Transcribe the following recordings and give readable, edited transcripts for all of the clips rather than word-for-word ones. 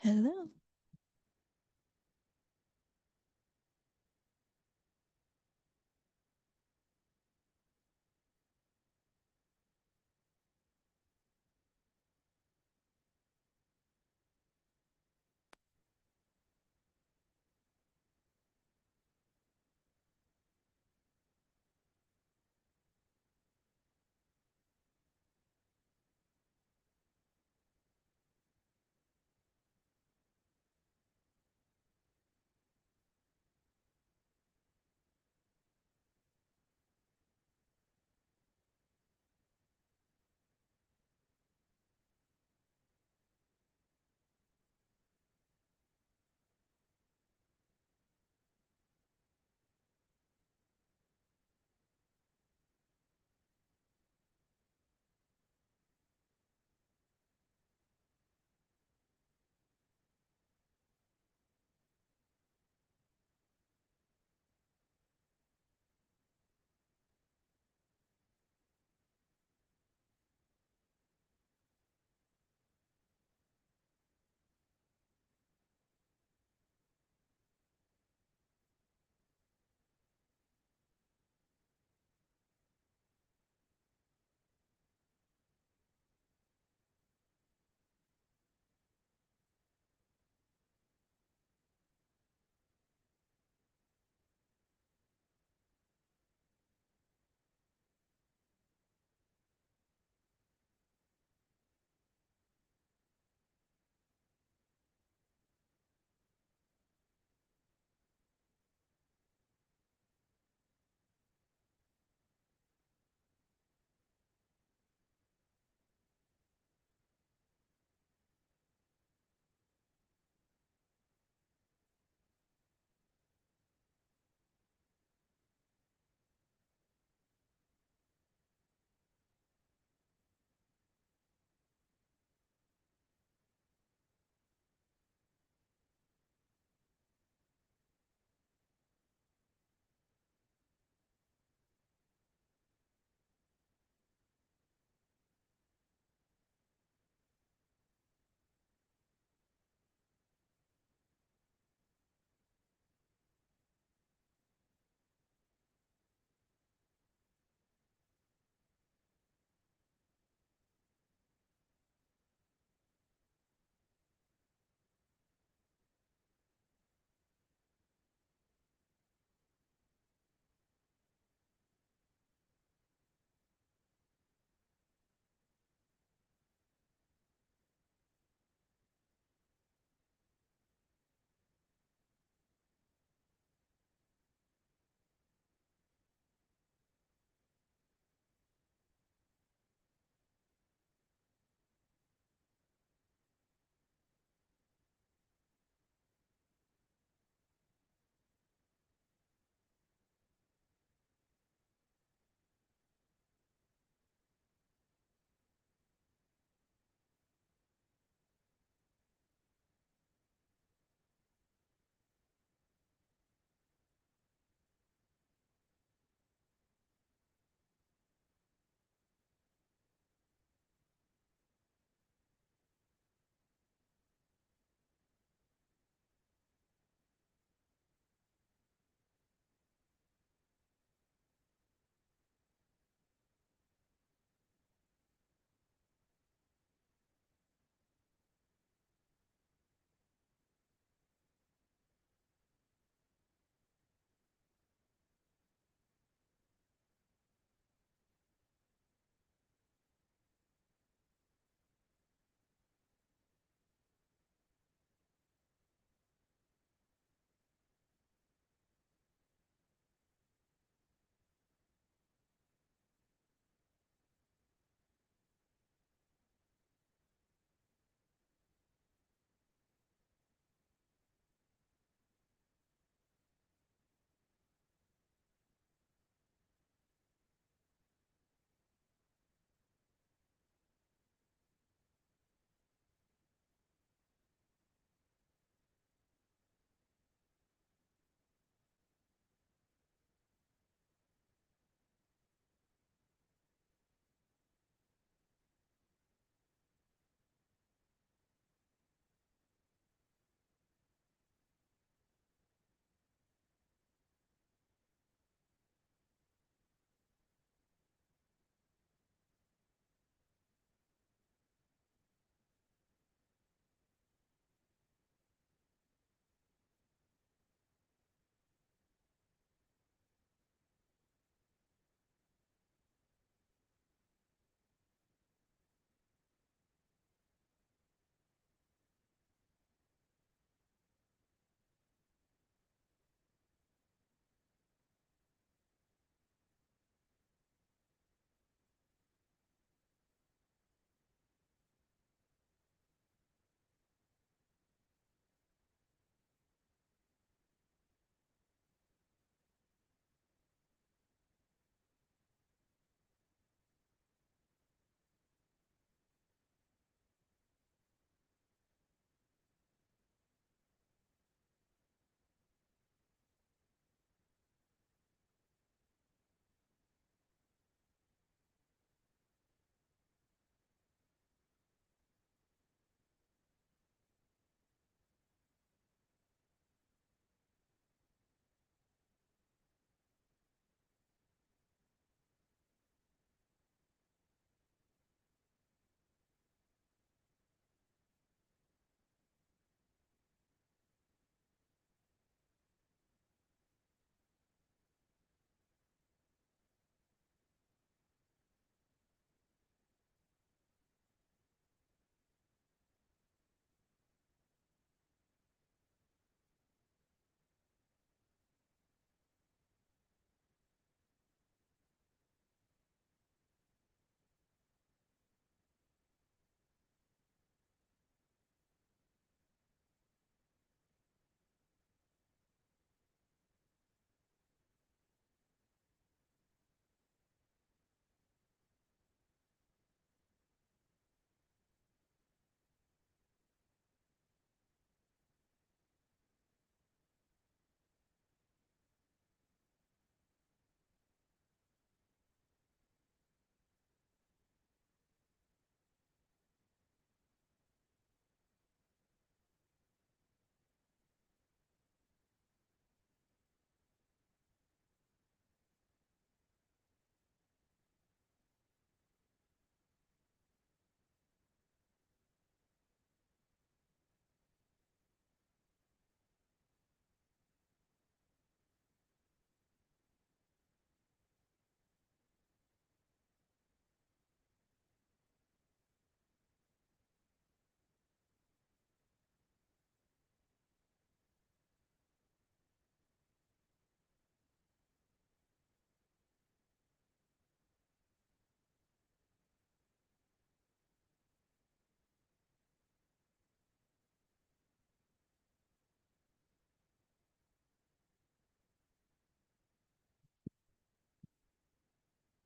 Hello.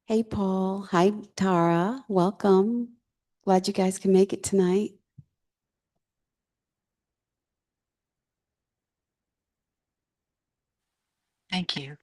Hey, Paul. Hi, Tara. Welcome. Glad you guys can make it tonight. Thank you.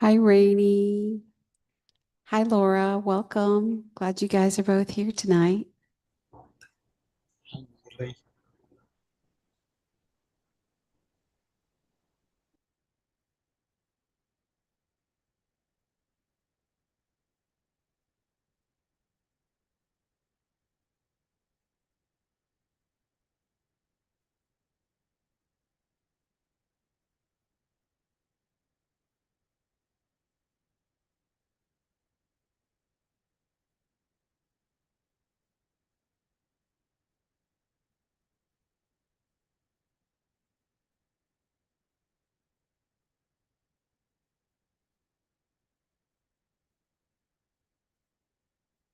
Hi, Rainy. Hi, Laura. Welcome. Glad you guys are both here tonight.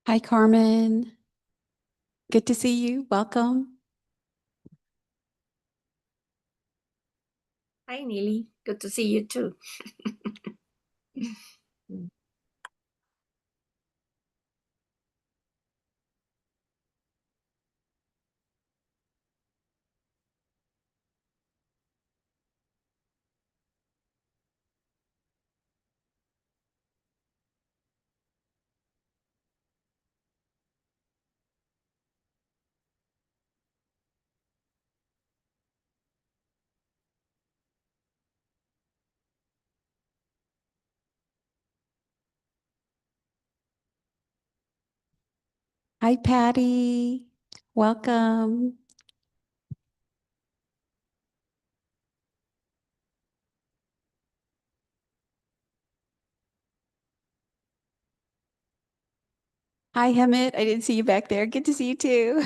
Hi, Carmen. Good to see you. Welcome. Hi, Neely. Good to see you too. Hi, Patty. Welcome. Hi, Hemant. I didn't see you back there. Good to see you too.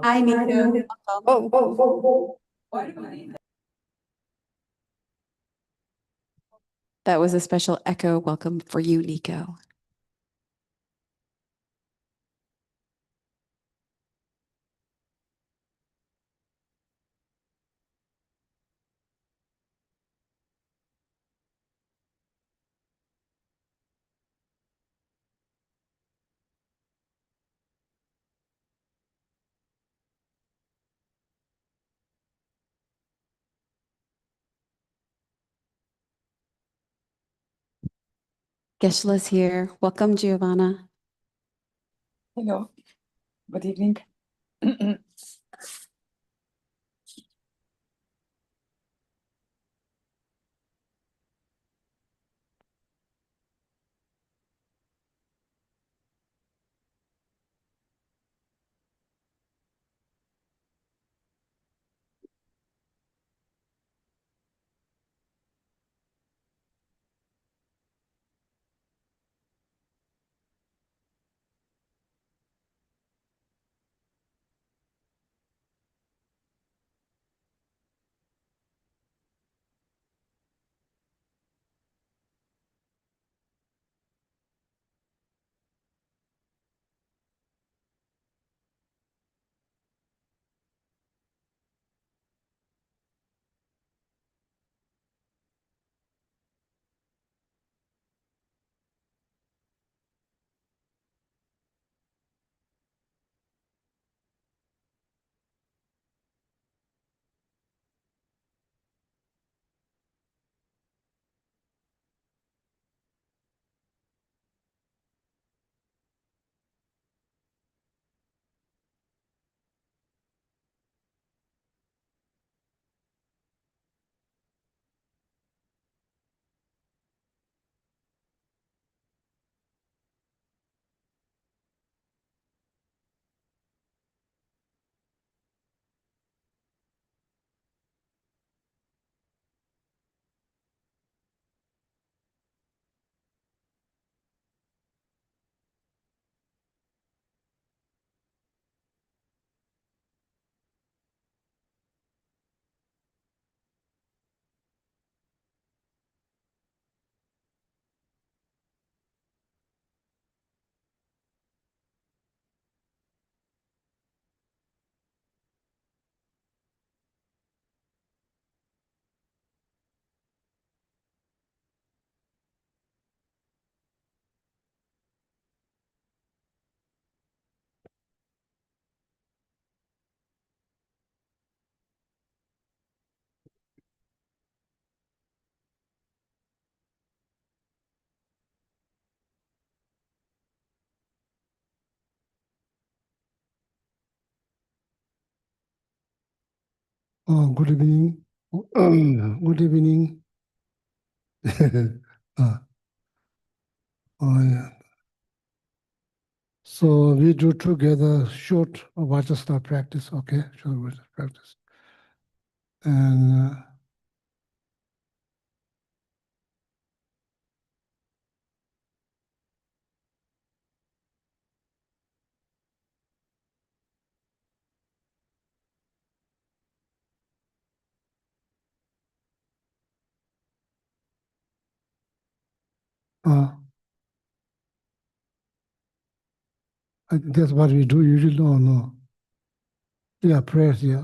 Hi, Nico. Welcome. That was a special echo welcome for you, Nico. Geshe here. Welcome, Giovanna. Hello, good evening. Good evening. Good evening. uh, I, So we do together short Vajrasana practice, okay? Short Vajrasana practice. And that's what we do usually. No, no. Yeah, prayers, yeah.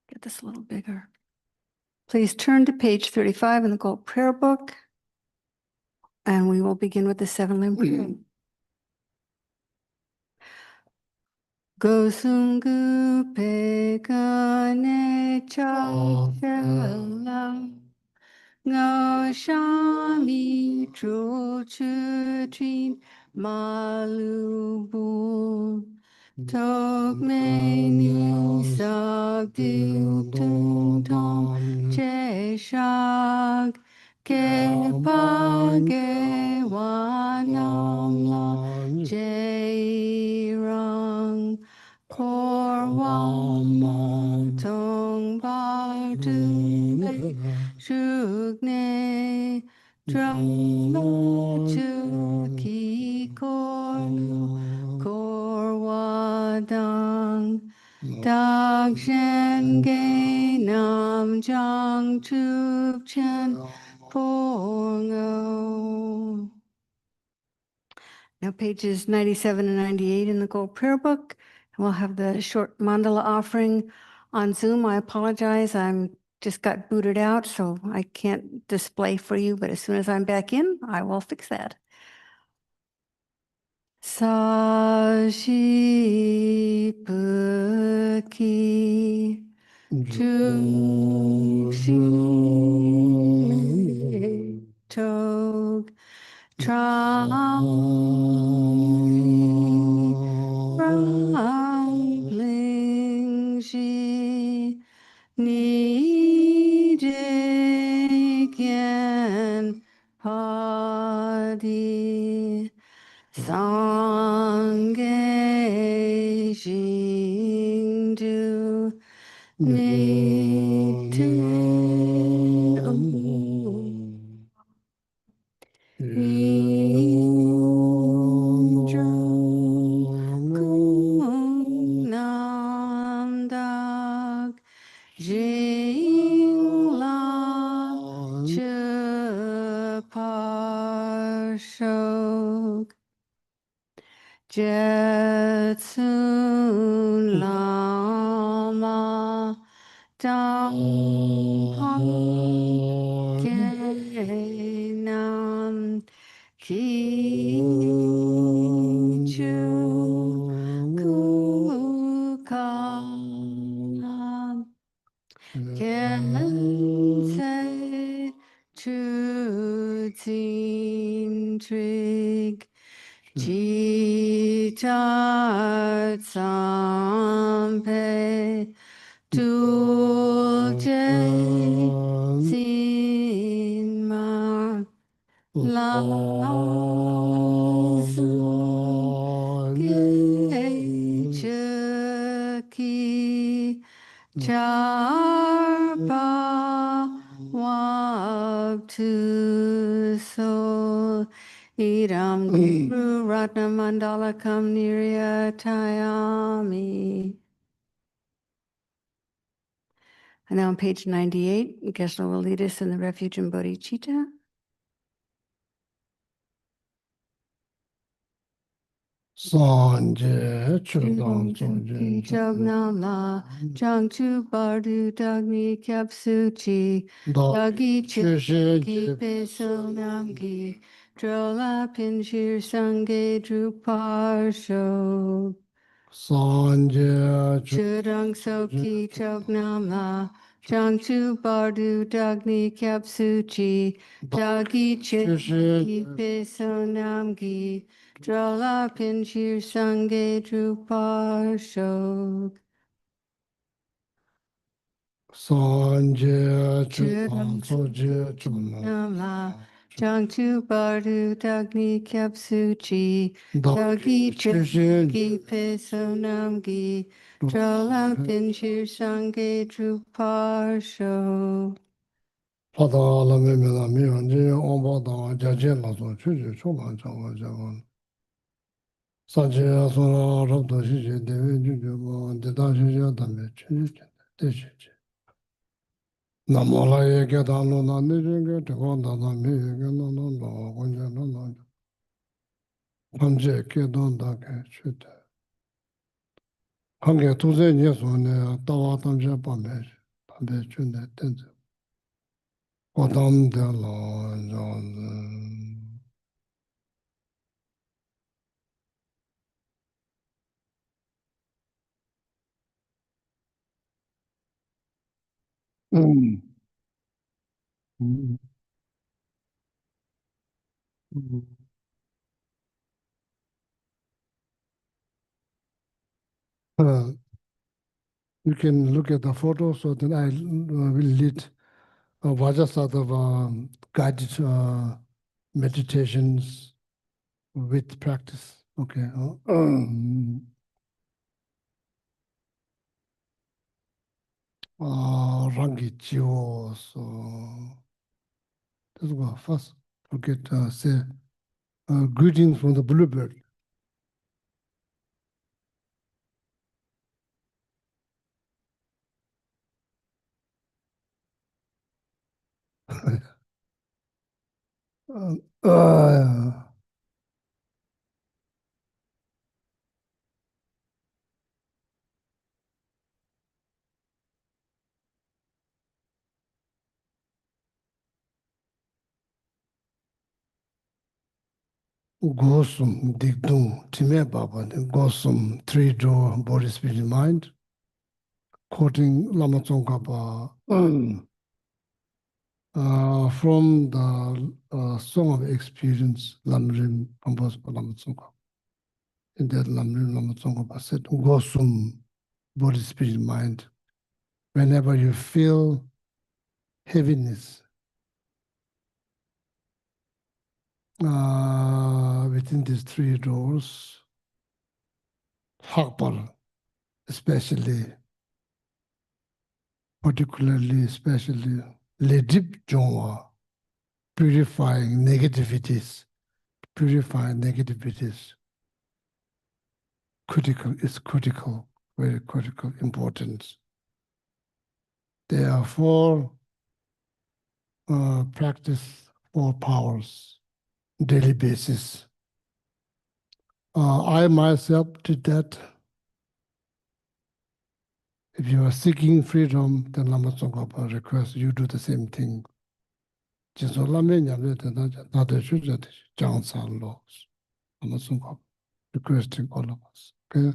Get this a little bigger. Please turn to page 35 in the Gold Prayer Book, and we will begin with the 7 limb prayer. Gosungu pekane chakela Ngo shami tru chutrin malubu Tok me ni sak du tung tong che shak ke pa ge wanam la je rang kor wam tong ba tu shuk ne Drum chu ki kor wadang dag shen ge nam jang tu chen porngo. Now pages 97 and 98 in the Gold Prayer Book. And we'll have the short mandala offering on Zoom. I apologize. I'm just got booted out, so I can't display for you, but as soon as I'm back in, I will fix that. Sashi Puki Tushi Tog Rambling Shi Ni Jigen Padi Sangye Jingdu Niten Namdak Jingla Chapashok Jetsun Lama Nam Kichu Kukam Kense Chutin Trig Chitat Sampe Tulje Sinma Chaki Charpa Wab to so Idam Guru Ratna Mandala Kam Nirya Tayami. And now on page 98, Geshe will lead us in the Refuge in Bodhicitta. Sanje Chudang Sonje Chognam La Chang Chu Bardu Dagni Kyap Suchi Dagi Geshe Chiki Peso Namgi Drola Pinshir Sange Drupar Sho Sanje Chudang Soki Chognam La Changchu Bardu Dagni Kyapsuchi Dagi Chishi Pesonamgi Drala Pinchir Sange Drupar Shog Sanje Chupang Soje Chumla Namla Changchu Bardu Dagni Kyapsuchi Dagi Chishi Pesonamgi Drala Pinchir Sange Drupar Shog Pada la me me la mi an je omba da ja je la so chu ju chu la cha wa ja wa sa je ya so la rab do shi je de we ju ju ma de da shi ja da me chu ju chen de shi je na mo la ye ge da no na ne je ge de ko da da me ye ge no no no ko ja no no pan je ke don da ke chu de han ge tu ze ni so ne da wa tam je pa me pa me chu ne ten ze ko dam de la ja Mm. Mm. Mm. Uh, you can look at the photo, so then I will lead Vajrasattva guided meditations with practice. Okay. Rangi Chiyo. So let's go first. Forget say greetings from the bluebird. uh, Gosum Digdung Time Baba, Gosum three door body spirit mind, quoting Lama Tsongkhapa from the Song of Experience, Lamrim, composed by Lama Tsongkhapa. In that Lamrim, Lama Tsongkhapa said, Gosum body spirit mind. Whenever you feel heaviness within these three doors, Hakpar, particularly, especially, Ledip Jongwa, purifying negativities, critical, very critical importance. There are four practice, four powers, daily basis. I myself did that. If you are seeking freedom, then Lama Tsongkhapa requests you do the same thing. Jinso Lame Nyamle Tena Nade Shujati Jangsan Laws. Lama Tsongkhapa requesting all of us. Okay.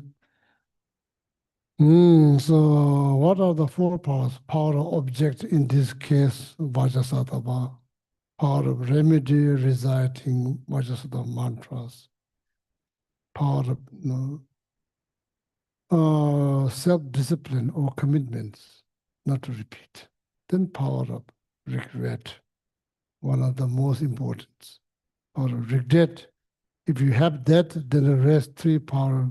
So what are the four powers? Power of object, in this case, Vajrasattva. Power of remedy, reciting Vajrasattva mantras. Power of self-discipline or commitments, not to repeat. Then power of regret, one of the most important. Power of regret, if you have that, then the rest three power,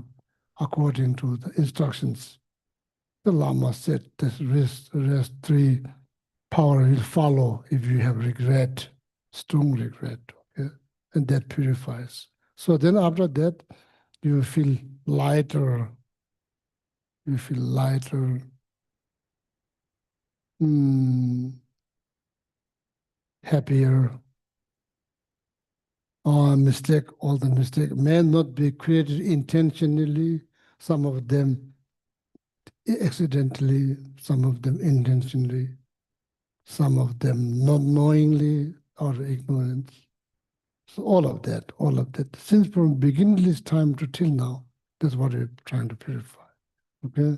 according to the instructions. The Lama said the rest three power will follow if you have regret, strong regret, okay? And that purifies. So then after that, you feel lighter, happier. All the mistake may not be created intentionally, some of them accidentally, some of them intentionally, some of them not knowingly or ignorance. So all of that. Since from beginningless time to till now, that's what we're trying to purify. Okay?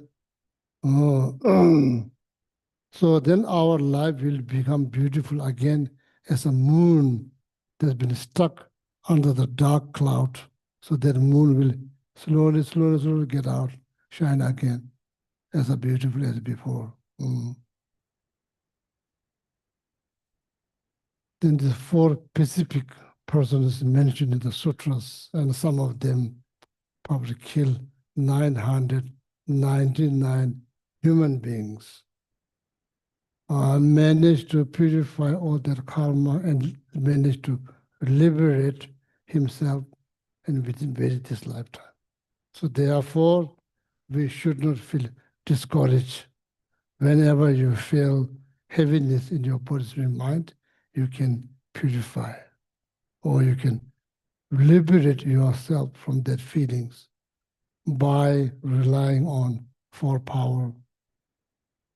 So then our life will become beautiful again as a moon that's been stuck under the dark cloud. So that moon will slowly, slowly, slowly get out, shine again as a beautiful as before. Then the four specific persons mentioned in the sutras, and some of them probably kill 999 human beings, managed to purify all their karma and managed to liberate himself and within this lifetime. So therefore, we should not feel discouraged. Whenever you feel heaviness in your body and mind, you can purify, or you can liberate yourself from that feelings by relying on for power,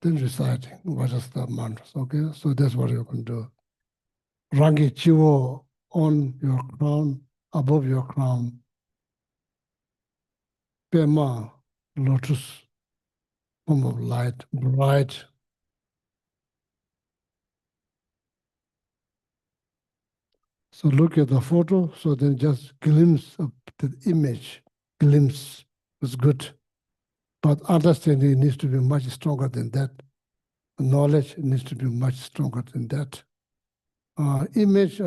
then reciting what is the mantras. Okay, so that's what you can do. Rangi Chivo on your crown, above your crown. Pema, lotus, form of light, bright. So look at the photo, so then just glimpse of the image, glimpse was good. But understanding needs to be much stronger than that. Knowledge needs to be much stronger than that. Image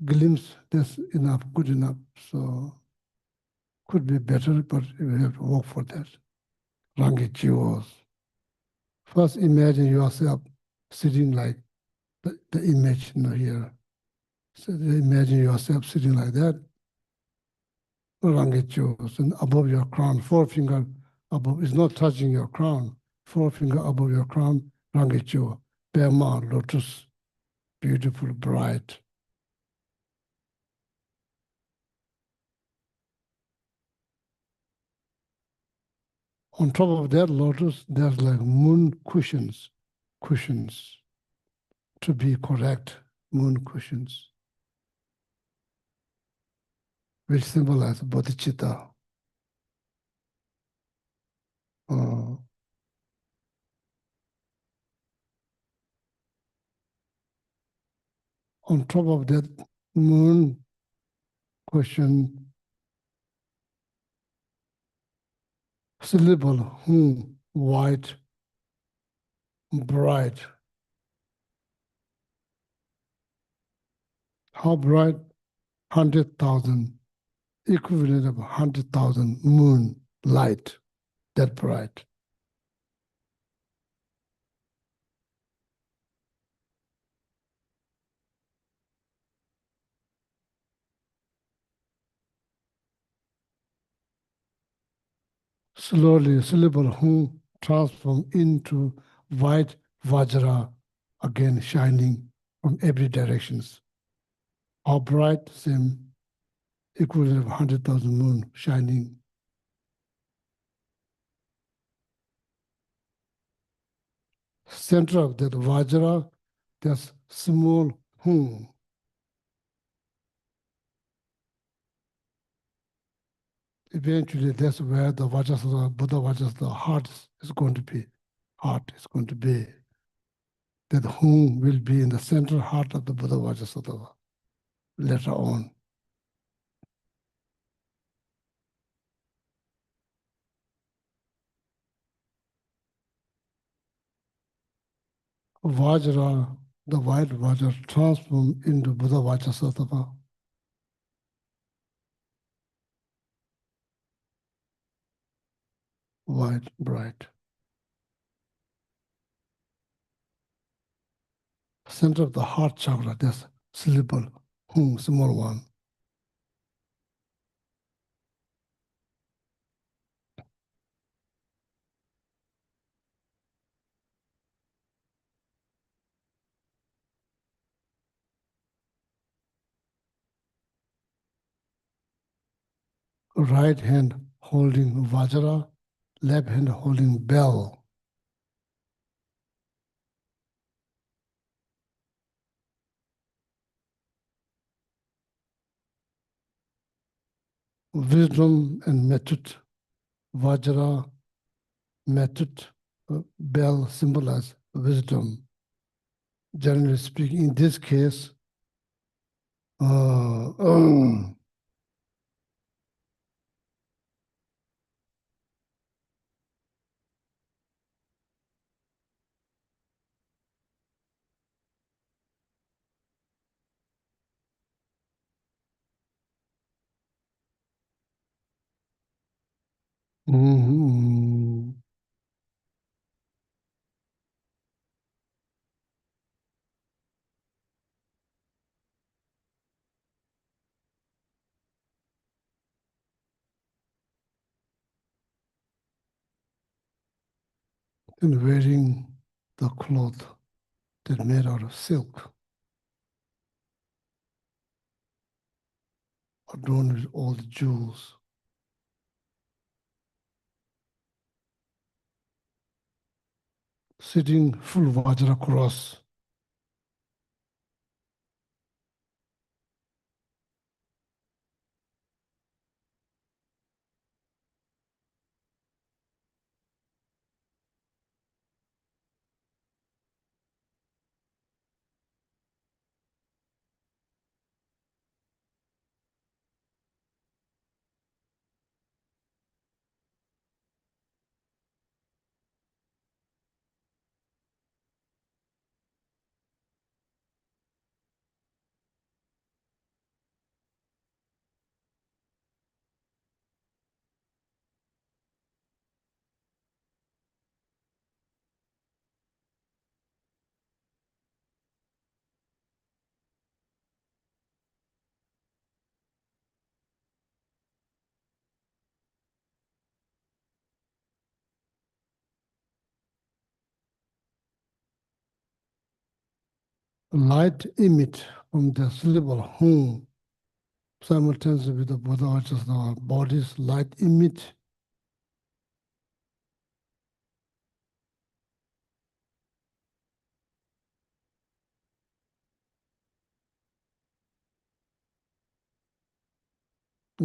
glimpse, that's enough, good enough. So could be better, but we have to work for that. Rangi Chivos. First imagine yourself sitting like the image here. So imagine yourself sitting like that. Rangi Chivos, and above your crown, forefinger above, is not touching your crown. Forefinger above your crown, Rangi Chivo. Pema, lotus, beautiful, bright. On top of that lotus, there's like moon cushions, to be correct, moon cushions, which symbolize bodhicitta. On top of that moon cushion, syllable, white, bright. How bright? 100,000, equivalent of 100,000 moon light, that bright. Slowly, syllable transform into white vajra, again shining from every directions. How bright? Same, equivalent of 100,000 moon shining. Center of that vajra, there's small Eventually, that's where the Vajrasattva, Buddha Vajrasattva, heart is going to be. Heart is going to be. That will be in the central heart of the Buddha Vajrasattva later on. Vajra, the white Vajra, transformed into Buddha Vajrasattva. White, bright. Center of the heart chakra, that's syllable, small one. Right hand holding Vajra, left hand holding bell. Wisdom and method, Vajra, method, bell symbolizes wisdom. Generally speaking, in this case, mhm. And wearing the cloth that made out of silk, adorned with all the jewels. Sitting full Vajra cross. Light emit from the syllable hum, simultaneously with the Buddha, which is the body's light emit.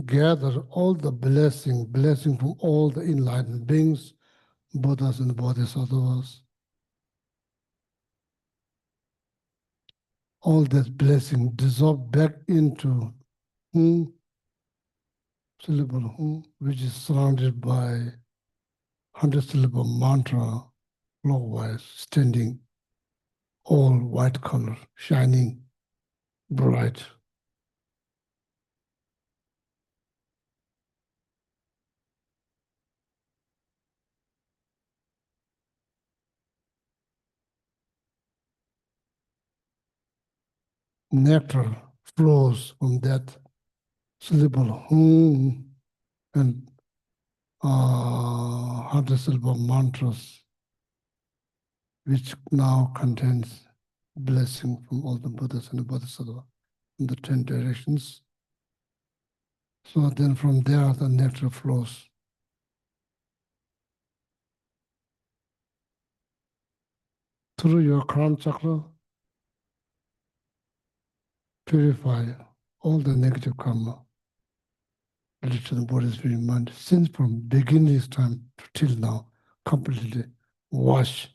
Gather all the blessing from all the enlightened beings, Buddhas and Bodhisattvas. All that blessing dissolve back into hum, syllable hum, which is surrounded by 100-syllable mantra, clockwise, standing, all white color, shining, bright. Nectar flows from that syllable hum and 100-syllable mantras, which now contains blessing from all the Buddhas and the Bodhisattvas in the 10 directions. So then from there, the nectar flows. Through your crown chakra, purify all the negative karma related to the body's very mind. Since from beginning this time till now, completely wash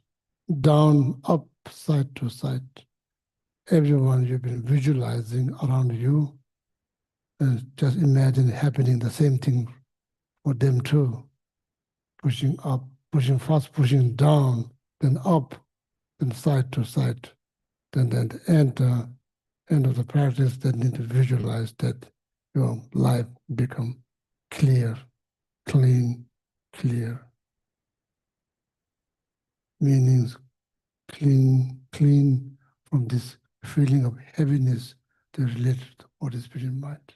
down, up, side to side. Everyone you've been visualizing around you, and just imagine happening the same thing for them too. Pushing up, pushing fast, pushing down, then up, then side to side. Then at the end of the practice, they need to visualize that your life become clear, clean, clear. Meanings clean from this feeling of heaviness that is related to body, spirit, and mind.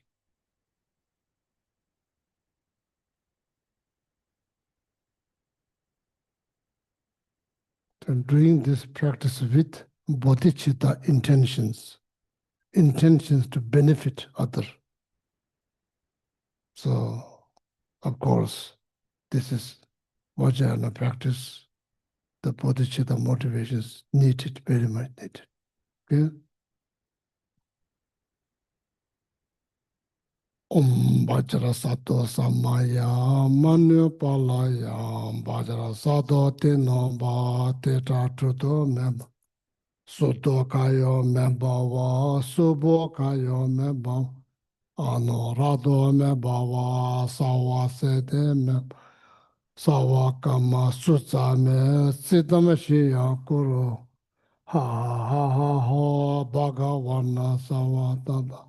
And doing this practice with bodhicitta intentions to benefit others. So, of course, this is Vajrayana practice. The bodhicitta motivations needed, very much needed. Okay? Om Bajra Sato Samaya Manu Palaya Bajra Sato Tino Ba Teta Truto Meba Suto Kayo Meba Wa Subo Kayo Meba Ano Rado Meba Wa Sawa Sede Meba Sawa Kama Sutsa Me Siddham Shia Kuru Ha Ha Ha Ha Bhagavana Sawa Tada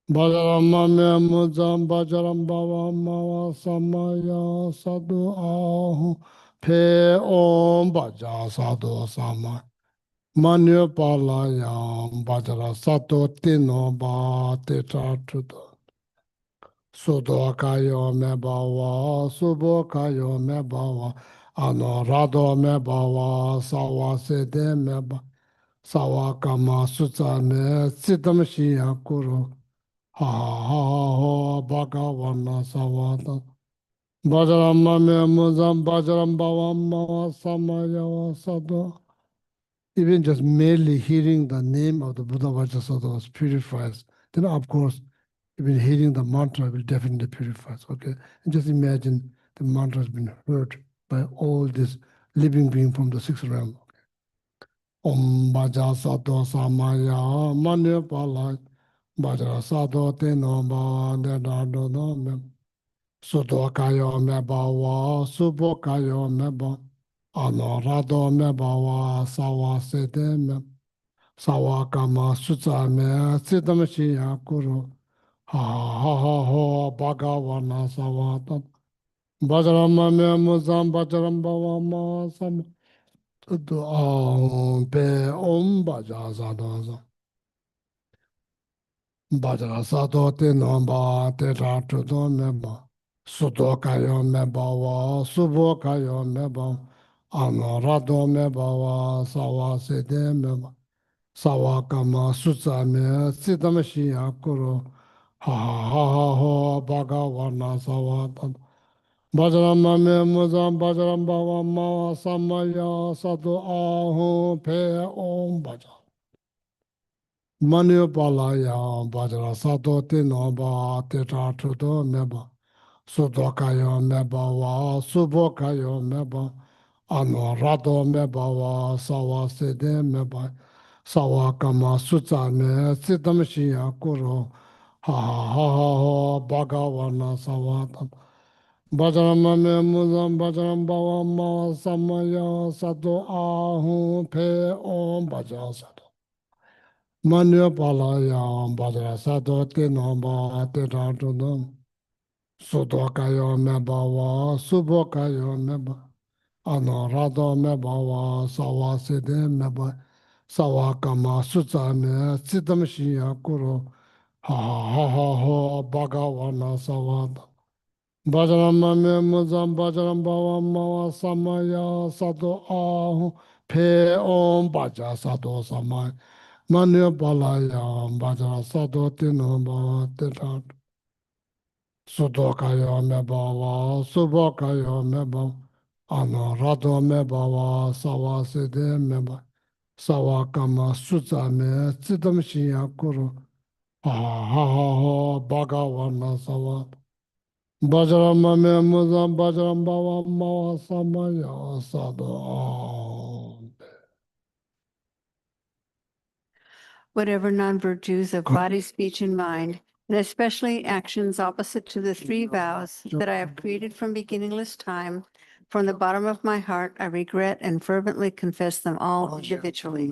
Bajarama me mujam bajaram bava mava samaya sadhu ahu pe om baja sadhu sama manyo palayam bajara sato tino ba te truto sudo kayo me bava subo kayo me bava anorado me bava sawa sede me ba sawa kama sutsa me siddham shiya kuru ha ha ha bhagavana savata Bajrama me muzam bajram bhavamma samaya sadhu. Even just merely hearing the name of the Buddha Vajrasattva purifies. Then of course, even hearing the mantra will definitely purify. Okay? And just imagine the mantra has been heard by all this living being from the sixth realm. Om Vajrasattva samaya manya palay Vajrasattva teno ba nedado no me Sudo kayo me bawa subo kayo me ba Anorado me bawa sawa sede me Sawa kama sutsa me siddham shiya kuru Ha ha ha ha bhagavana sawa tat Bajrama me muzam bajram bhava ma sam Tudu aum pe om bajasada Bajra sato te nomba te ratu do meba. Sudo kayo meba wa subo kayo meba. Anorado meba wa sawa sede meba. Sawa kama sutsa me siddham shiya kuru. Ha ha ha ha ha bhagavana sawa tad. Bajrama me muzam bajram bhava ma samaya sadu ahu pe om bajra. Manu Palaya Bajra Sato Tinoba Teta Truto Meba Sudokayo Meba Wa Subokayo Meba Ano Rado Meba Wa Sawa Sede Meba Sawa Kama Sutsa Me Siddham Shiya Kuro Ha Ha Ha Ha Bhagavana Sawa Bajrama Me Muzam Bajram Bava Ma Samaya Sato Ahu Pe Om Bajra Sato Manu Palaya Bajra Sato Tinoba Teta Truto Sudokayo Mebawa Subokayo Meba Anorado Mebawa Sawa Sede Meba Sawa Kama Sutsa Me Siddham Shiya Kuru Ha Ha Ha Ha Bhagavana Savada Bajrama Me Muzam Bajram Bava Mawa Samaya Sato Ahu Pe Om Baja Sato Samaya Manu Palaya Bajra Sato Tino Bava Teta Sudokayo Mebawa Subokayo Meba Anorado Mebawa Sawa Sede Meba Sawa Kama Sutsa Me Siddham Shiya Kuru Ha Ha Ha Ha Bhagavana Sawa Bajrama Me Muzam Bajram Bava Mawa Samaya Sado Whatever non-virtues of body, speech, and mind, and especially actions opposite to the three vows that I have created from beginningless time, from the bottom of my heart, I regret and fervently confess them all individually.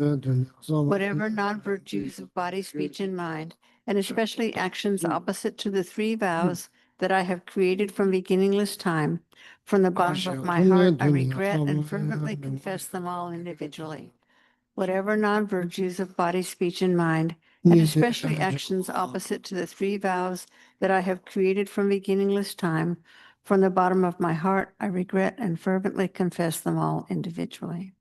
Whatever non-virtues of body, speech, and mind, and especially actions opposite to the three vows that I have created from beginningless time, from the bottom of my heart, I regret and fervently confess them all individually. Whatever non-virtues of body, speech, and mind, and especially actions opposite to the three vows that I have created from beginningless time, from the bottom of my heart, I regret and fervently confess them all individually.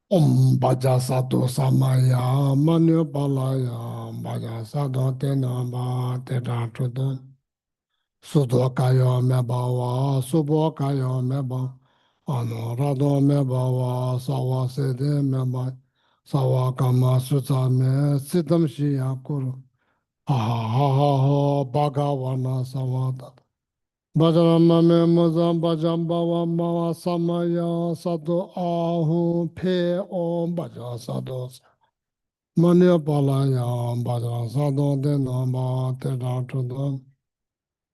Om Baja Sato Samaya Manu Palaya Baja Sato Tena Ba Teta Truto Sudokayo Mebawa Subokayo Meba Anorado Mebawa Sawa Sede Meba Sawakama Sutsame Siddham Shriya Kuru. Ha ha ha ha ha Bhagavana Savada. Bhajaramame Muzam Bhajam Bhava Mava Samaya Sadhu Ahu Pe Om Bhaja Sadhu Manya Palaya Bhaja Sadhu Denama Teda Trudam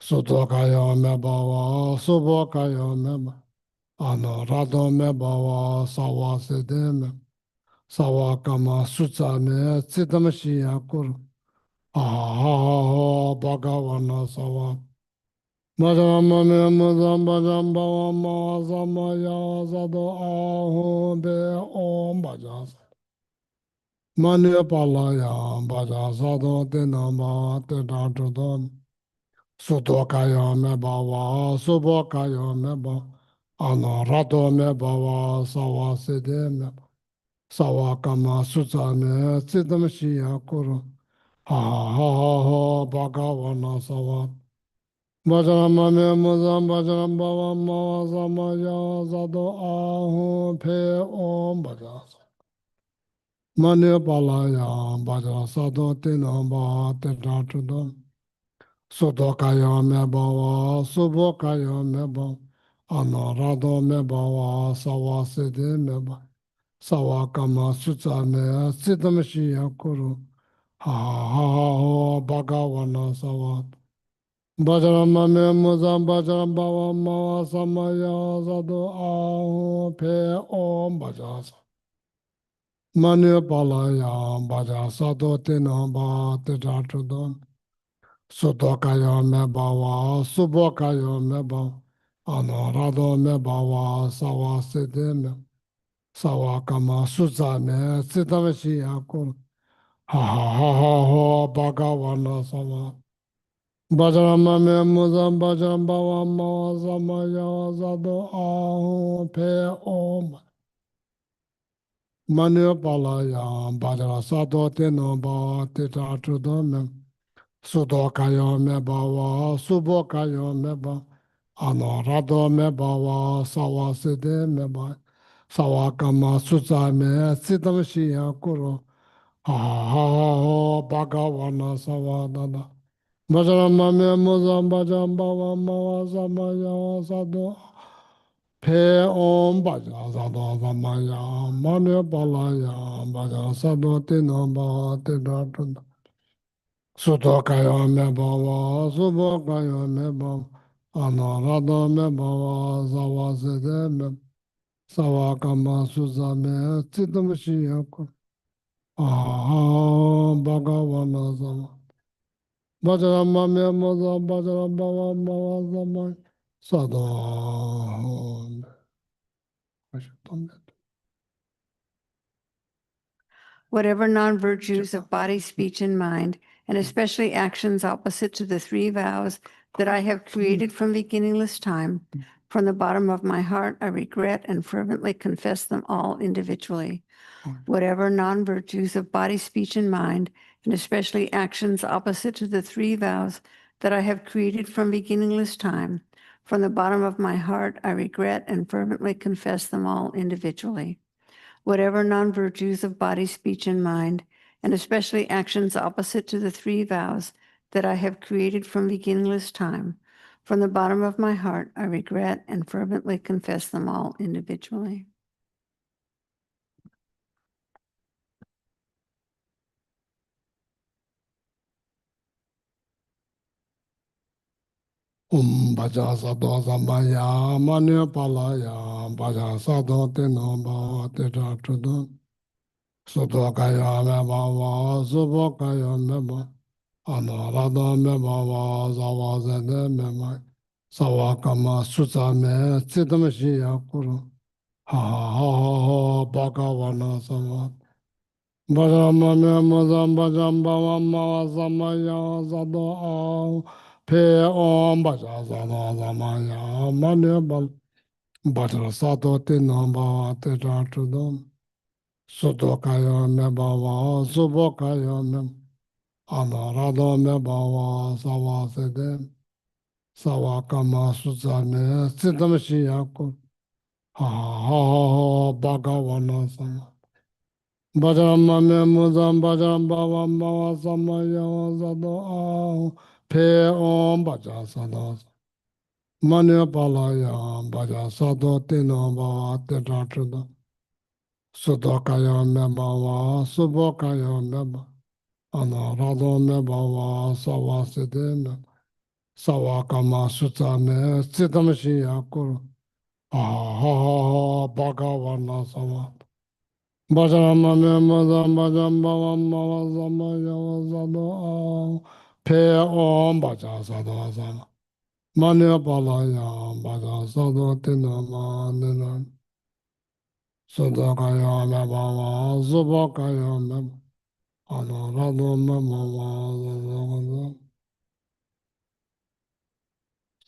Sutokaya Me Bhava Subhakaya Me Anurado Me Bhava Savasede Me Sawakama Sutsame Siddham Shriya Kuru. Ha ha ha ha Bhagavana Savada. Bhajaramame Muzam Bhajam Bhava Mava Samaya Sadhu Ahu Pe Om Bhaja Manya Palaya Bhaja Sadhu Denama Teda Trudam Sutokaya Me Bhava Subhakaya Me Bhava Anurado Me Bhava Savasede Me Sawakama Sutsame Siddham Shriya Kuru. Ha ha ha ha Bhagavana Savada. Bhajaramame Muzam Bhajaram Bhava Mava Samaya Sadhu Ahu Pe Om Bhaja Manya Palaya Bhaja Sadhu Tinamba Teda Trudam Sudokaya Me Bhava Subhakaya Me Bhava Anurado Me Bhava Savasede Me Bhava Sawakama Sutsame Siddham Shriya Kuru. Ha ha ha ha Bhagavana Savada. Bhajaramame Muzam Bhajaram Bhava Mava Samaya Sadhu Ahu Pe Om Bhaja Manya Palaya Bhaja Sadhu Tinamba Teda Trudam Sudokaya Me Bhava Subhakaya Me Bhava Anurado Me Bhava Savasede Me Sawakama Sutsame Siddham Shriya Kuru. Ha ha ha ha ha Bhagavana Savada. Bhajaramame Muzam Bhajaram Bhava Mava Samaya Sadhu Ahu Pe Om Manya Palaya Bhajara Sadhu Tinamba Teta Trudam Sudokaya Me Bhava Subhakaya Me Bhava Anurado Me Bhava Savasede Me Bhava Sawakama Sutsame Siddham Shriya Kuru. Ha ha ha ha Bhagavana Savada. Bhajaramame Muzam Bhajam Bhava Mava Samaya Sadhu Pe Om Bhaja Sadhu Samaya Manya Palaya Bhaja Sadhu Tinamba Teda Trudam Sudokaya Me Bhava Subhakaya Me Bhava Anurado Me Bhava Savasede Me Sawakama Susame Siddham Shriya Kuru. Aham Bhagavana Sama. Bhajaramame Muzam Bhajaram Bhava Mava Samaya Sadhu. Whatever non-virtues of body, speech, and mind, and especially actions opposite to the three vows that I have created from beginningless time, from the bottom of my heart, I regret and fervently confess them all individually. Whatever non-virtues of body, speech, and mind, and especially actions opposite to the three vows that I have created from beginningless time, from the bottom of my heart, I regret and fervently confess them all individually. Whatever non-virtues of body, speech, and mind, and especially actions opposite to the three vows that I have created from beginningless time, from the bottom of my heart, I regret and fervently confess them all individually. Bhaja Sadhu Samaya Manya Palaya Bhaja Sadhu Tinamba Teda Trudam Sudokaya Me Bhava Subhakaya Me Bhava Anurado Me Bhava Savasede Me Bhava Sawakama Sutsame Siddham Shriya Kuru. Ha ha ha ha Bhagavana Samad. Bhajaramame Muzam Bhajam Bhava Mava Samaya Sadhu Ahu Pe Om Bhaja Sadhu Samaya Manya Bal Bhajara Sadhu Tinamba Teta Trudam Sudokaya Me Bhava Subhakaya Me Anurado Me Bhava Savasede Sawakama Sutsame Siddham Shriya Kuru. Ha ha ha ha Bhagavana Samad. Bajram mame mudam bajram bhavam bhava samaya sado ahum pe om bhaja sado manya palaya bhaja sado tino bhava teta truda sudokaya me bhava subokaya me bhava anarado me bhava savaside me savakama sutta me siddham shiya kuru aha bhagavana sama Bajram mame mudam bajram bhavam bhava samaya sado ahum pe om bhaja sado sama manya palaya bhaja sado tino bhava Sudakaya me bhava subhakaya me anarado me bhava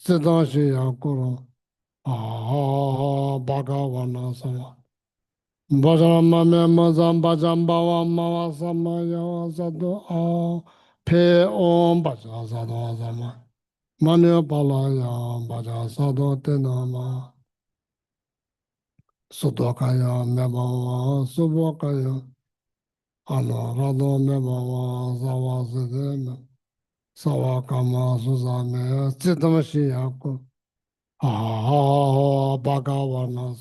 siddhashiya kuru aha bhagavana sama Bajram mame mudam bajram bhavam bhava samaya sado ahum pe om bhaja sado sama manya palaya bhaja sado tino bhava sudakaya me bhava subhakaya anarado me bhava savaside me savakama susame siddhamashiyaku aha bhagavana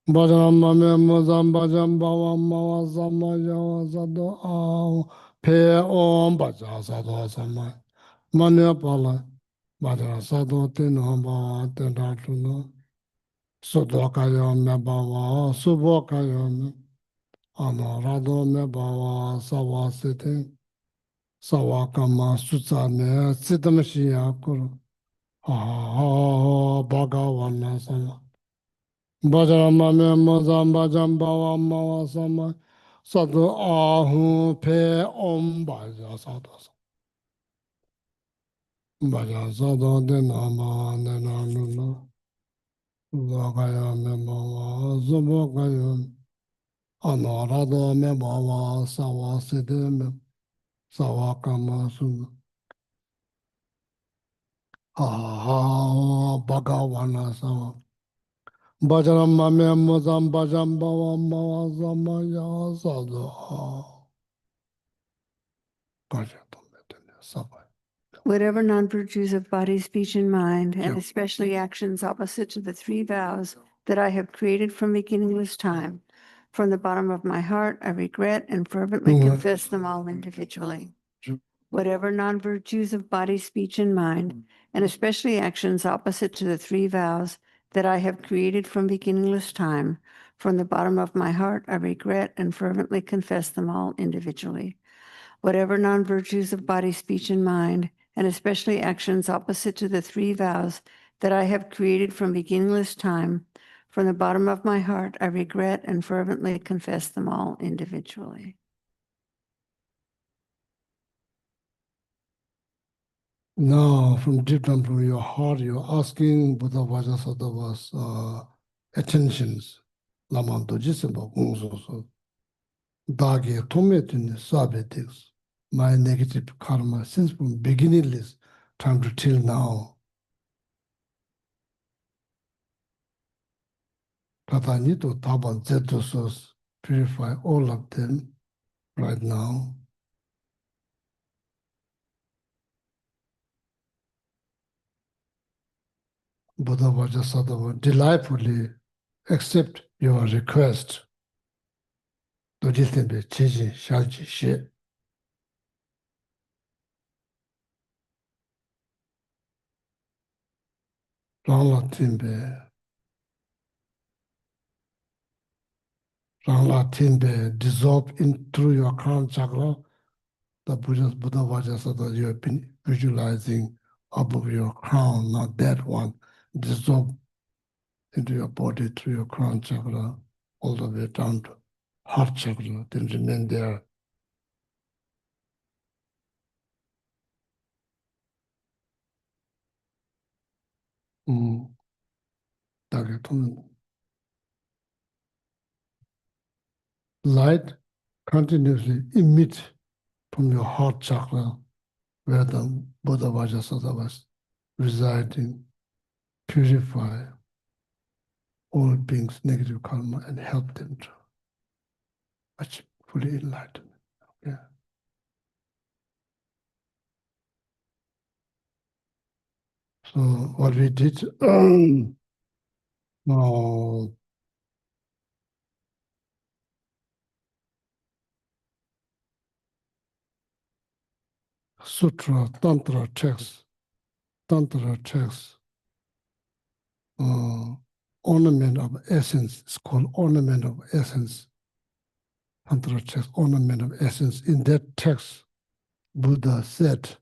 bajram mame mudam bajram bhavam bhava samaya sado ahum pe om bhaja sado sama manya pala bhaja sado tino bhava teta truno sudakaya me bhava subhakaya me anarado me bhava savaside savakama susame siddhamashiyaku aha bhagavana sama bajram mame mudam bajram bhavam bhava sama sado ahum pe om bhaja sado bhaja sado denama denanuna sudakaya me bhava subhakaya anarado me bhava savaside me savakama susame aha bhagavana sama Bajram mame mudam bajram bhavam bhava samaya sado Whatever non-virtues of body, speech, and mind, and Yep. especially actions opposite to the three vows that I have created from beginningless time, from the bottom of my heart, I regret and fervently Mhm. confess them all individually. Yep. Whatever non-virtues of body, speech, and mind, and especially actions opposite to the three vows that I have created from beginningless time, from the bottom of my heart, I regret and fervently confess them all individually. Whatever non-virtues of body, speech, and mind, and especially actions opposite to the three vows that I have created from beginningless time, from the bottom of my heart, I regret and fervently confess them all individually. Now, from deep down from your heart, you're asking Buddha Vajrasattva's attentions. Lamanto jisimba gongsoso. Dagi tometini sabetics. My negative karma since from beginningless time to till now. Tatanito taban zetosos purify all of them right now. Buddha Vajrasattva delightfully accept your request. Dojisembe chichi shalchi she. Rangla timbe dissolve in through your crown chakra. The Buddha Vajrasattva you have been visualizing above your crown, not that one. Dissolve into your body through your crown chakra, all the way down to heart chakra, then remain there. Light continuously emit from your heart chakra where the Buddha Vajrasattva was residing, purify all beings' negative karma and help them to achieve fully enlightenment. Okay. So what we did, sutra, tantra text, ornament of essence. It's called ornament of essence. Tantra text, ornament of essence. In that text, Buddha said,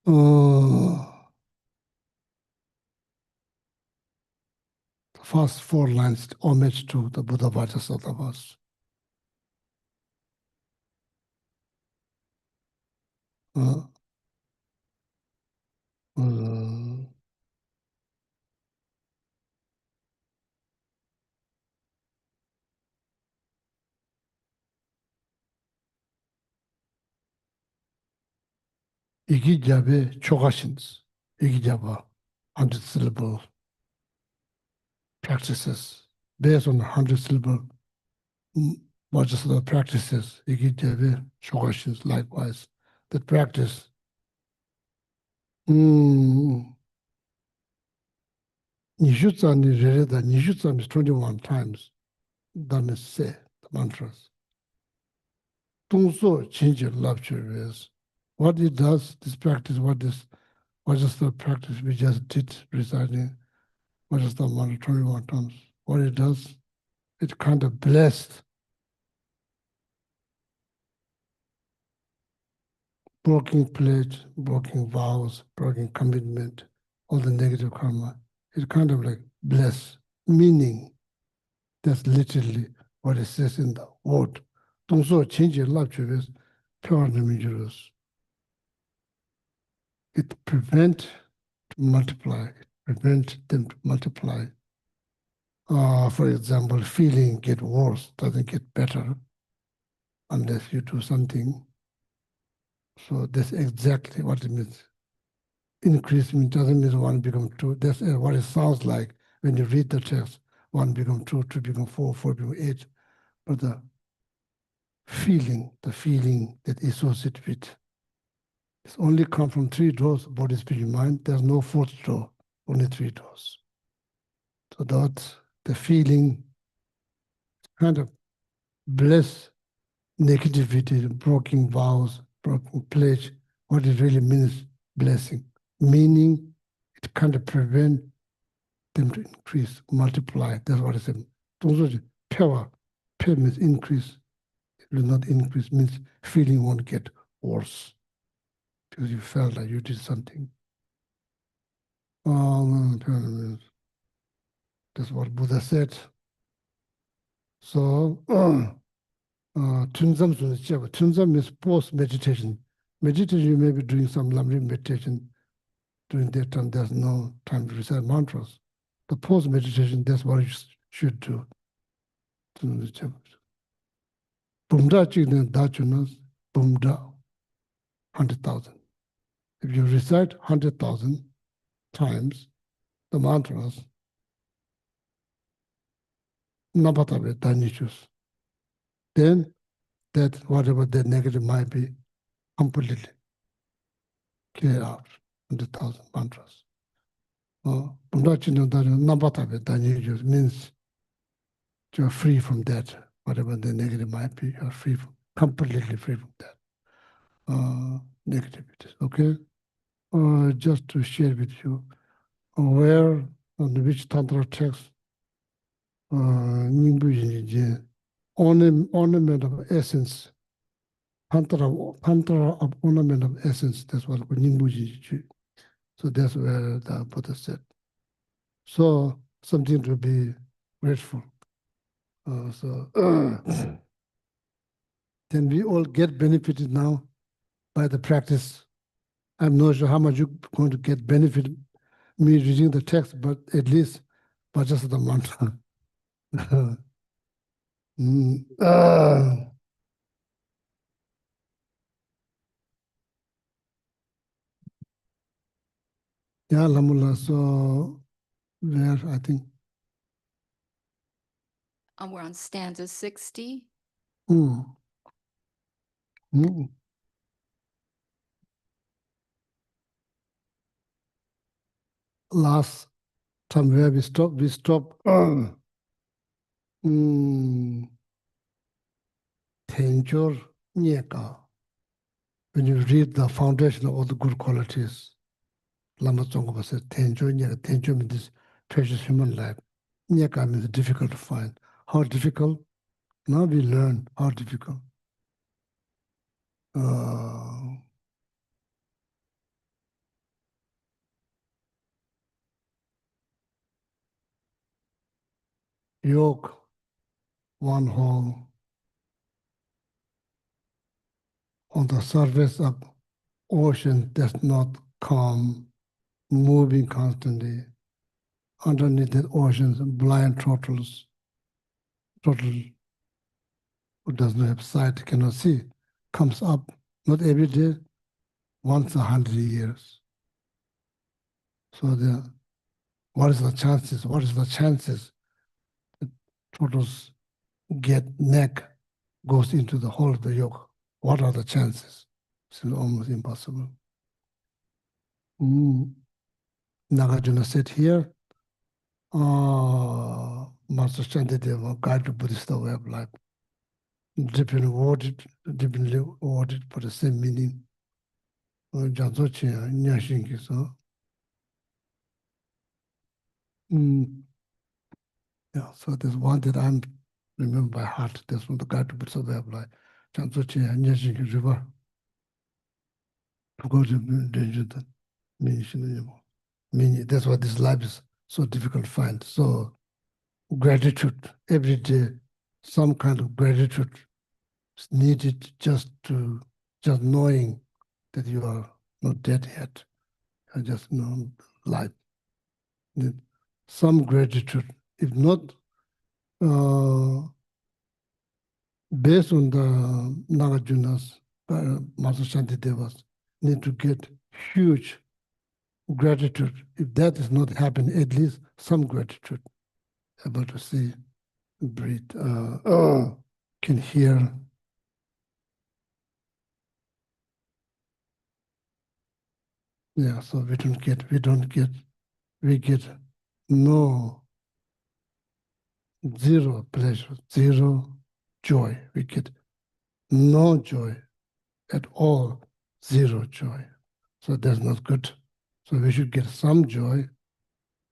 the first 4 lines, homage to the Buddha Vajrasattva's. 이기잡의 초가신스, 이기잡아 100 syllable practices based on 100 syllable Vajrasattva practices. 이기잡의 초가신스 likewise. The practice. Nishutsani Rereda, Nishutsani is 21 times. That means say the mantras. Tungso change your love is. What it does, this practice, what is the practice we just did reciting, what is the mantra 21 times? What it does, it kind of blessed broken pledge, broken vows, broken commitment, all the negative karma. It kind of like bless, meaning that's literally what it says in the word. Tungso change your love is pure dangerous. It prevents to multiply, it prevents them to multiply. For example, feeling get worse, doesn't get better unless you do something. So that's exactly what it means. Increase doesn't mean 1 become 2. That's what it sounds like when you read the text. 1 become 2, 2 become 4, 4 become 8. But the feeling that is associated with, it's only come from 3 doors, body, spirit, mind. There's no 4th door, only 3 doors. So that the feeling kind of bless negativity, broken vows, broken pledge, what it really means, blessing. Meaning it kind of prevent them to increase, multiply. That's what it said. Power means increase. It will not increase, means feeling won't get worse because you felt like you did something. That's what Buddha said. So, Tunzam is post-meditation. Meditation, you may be doing some Lamrim meditation. During that time, there's no time to recite mantras. The post-meditation, that's what you should do. Bumda chikden dachunas, bumda, 100,000. If you recite 100,000 times the mantras, napatabe danichus, then that whatever the negative might be, completely clear out 100,000 mantras. Bumda chikden dachunas, napatabe danichus means you're free from that. Whatever the negative might be, you're free from, completely free from that negativity. Okay? Just to share with you, where on which Tantra text, ornament of essence, Tantra of ornament of essence, that's what Nimbuji. So that's where the Buddha said. So something to be grateful. Then we all get benefited now by the practice. I'm not sure how much you're going to get benefit me reading the text, but at least by just the mantra. Yeah, Lamula, so where I think. We're on stanza 60. Mm. Mm. Last time where we stop. Tenjor Nyeka. When you read the foundation of all the good qualities, Lama Tsongkhapa says, Tenjor Nyeka. Tenjor means this precious human life. Nyeka means difficult to find. How difficult? Now we learn how difficult. Yoke, one whole, on the surface of ocean that's not calm, moving constantly. Underneath the oceans, blind total who does not have sight, cannot see, comes up, not every day, once 100 years. So what is the chances? What is the chances that totals get neck goes into the hole of the yoke? What are the chances? It's almost impossible. Nagarjuna said here, Master Shantideva, guide to Buddhist way of life. Differently worded for the same meaning. Yeah, so there's one that I'm remember by heart. That's from the guide to Buddhist way of life. River. To go to the meaning. That's why this life is so difficult to find. So gratitude every day, some kind of gratitude is needed just knowing that you are not dead yet. You just know life. Some gratitude, if not based on the Nagarjuna's, Master Shantideva's, need to get huge gratitude. If that is not happening, at least some gratitude. Able to see, breathe, can hear. Yeah, so we get no zero pleasure, zero joy. We get no joy at all, zero joy. So that's not good. So we should get some joy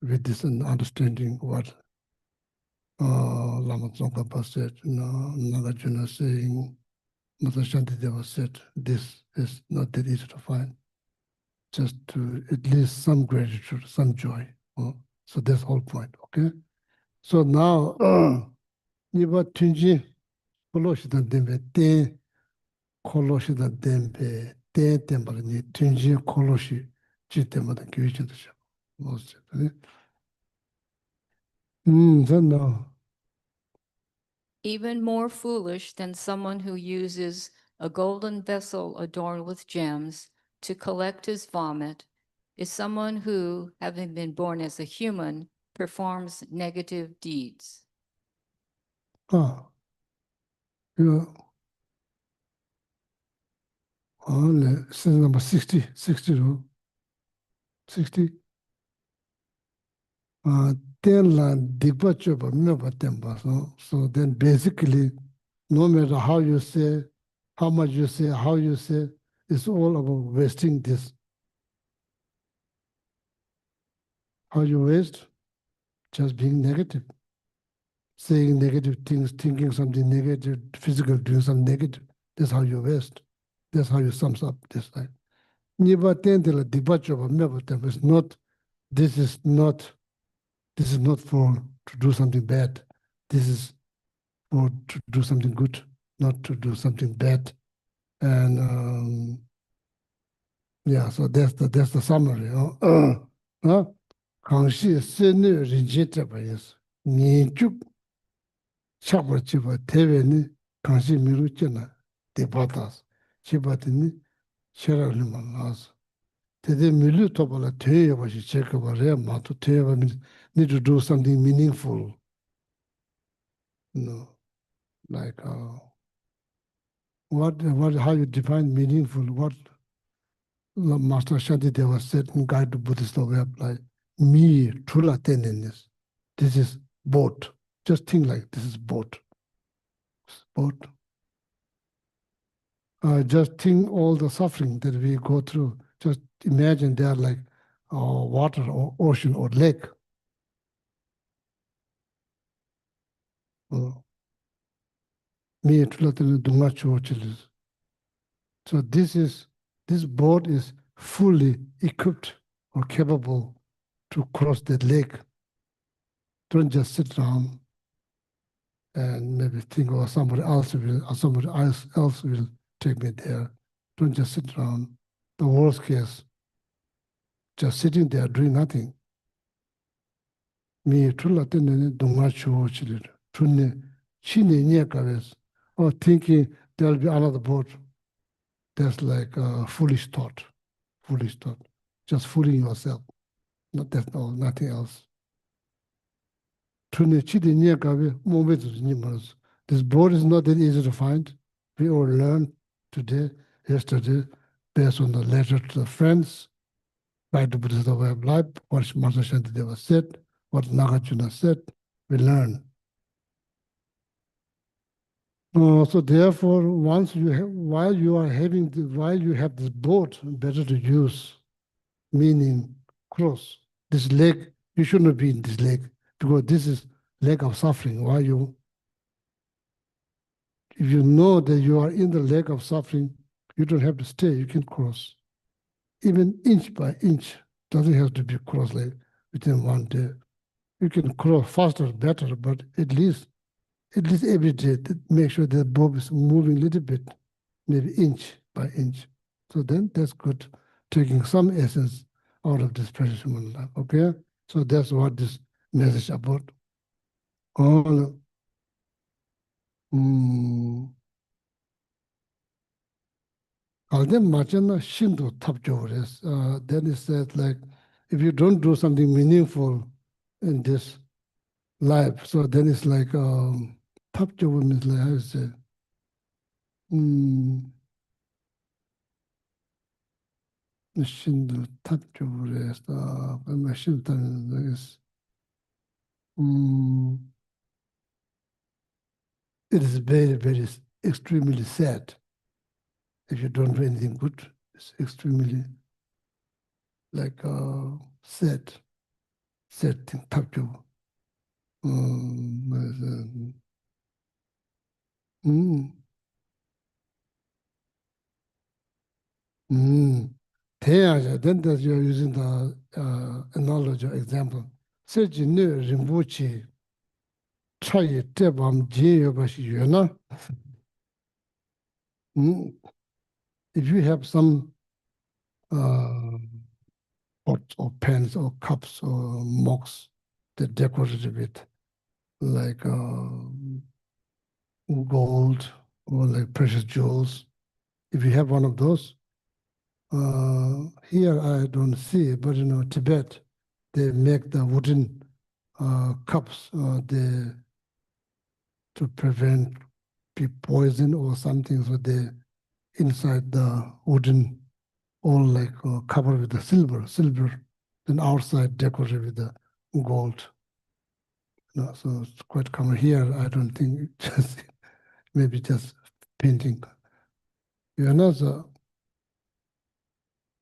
with this understanding what Lama Tsongkhapa said, Nagarjuna saying, Mother Shantideva said, this is not that easy to find. Just to at least some gratitude, some joy. So that's the whole point, okay? So now, Niba Tunji, Koloshidan Dembe, Ten Koloshidan Dembe, Ten Tembali, Tunji Koloshi, Chitemadan Kivishan. So now. Even more foolish than someone who uses a golden vessel adorned with gems to collect his vomit is someone who, having been born as a human, performs negative deeds. Yeah. This is number 60. 60. So then basically, no matter how you say, how much you say, how you say, it's all about wasting this. How you waste? Just being negative. Saying negative things, thinking something negative, physical doing something negative. That's how you waste. That's how you sums up this life. It's not, this is not for to do something bad. This is for to do something good, not to do something bad. And yeah, so that's the summary. Kangxi sene rinje treba yes. Nijuk chakwa chiba tewe ni kangxi miru chena debatas. Chiba tini shera lima las. Tede milu toba la teye bashi chekaba rea mato teye ba means need to do something meaningful. like how you define meaningful, what the Master Shantideva said in Guide to Buddhist Way of Life, me, trula tenenis. This is boat. Just think like this is boat. Boat. Just think all the suffering that we go through. Just imagine they are like water or ocean or lake. Me, trula tenenis dunga chuochilis. So this boat is fully equipped or capable to cross that lake. Don't just sit down and maybe think, oh, somebody else will take me there. Don't just sit around. The worst case, just sitting there doing nothing. Me trulla tenne dunga chuo chilir. Trunne chine nye kaves. Or thinking there'll be another boat. That's like a foolish thought. Foolish thought. Just fooling yourself. That's all, nothing else. This board is not that easy to find. We all learned today, yesterday, based on the letter to the friends, by the Buddhist way of life, what Master Shantideva said, what Nagarjuna said, we learn. So therefore, once you have, while you have this boat, better to use, meaning cross. This leg, you should not be in this leg, because this is leg of suffering. Why if you know that you are in the leg of suffering, you don't have to stay, you can cross. Even inch by inch, doesn't have to be cross like within one day. You can cross faster, better, but at least every day, make sure the boat is moving a little bit, maybe inch by inch. So then that's good, taking some essence out of this precious human life, okay? So that's what this message about. All, then it says like, if you don't do something meaningful in this life, so then it's like tapjobu means like how you say, Shindu tapjobu is it is very, very extremely sad. If you don't do anything good, it's extremely like sad thing, tapjobu. Then that you're using the analogy or example. Seji ne rinpoche chaye tebam jeyo bashi yuena. If you have some pots or pans or cups or mugs that decorated with like gold or like precious jewels, if you have one of those, here I don't see it, but Tibet, they make the wooden cups to prevent be poison or something, so they inside the wooden, all like covered with the silver, then outside decorated with the gold. So it's quite common here. I don't think just maybe just painting. So,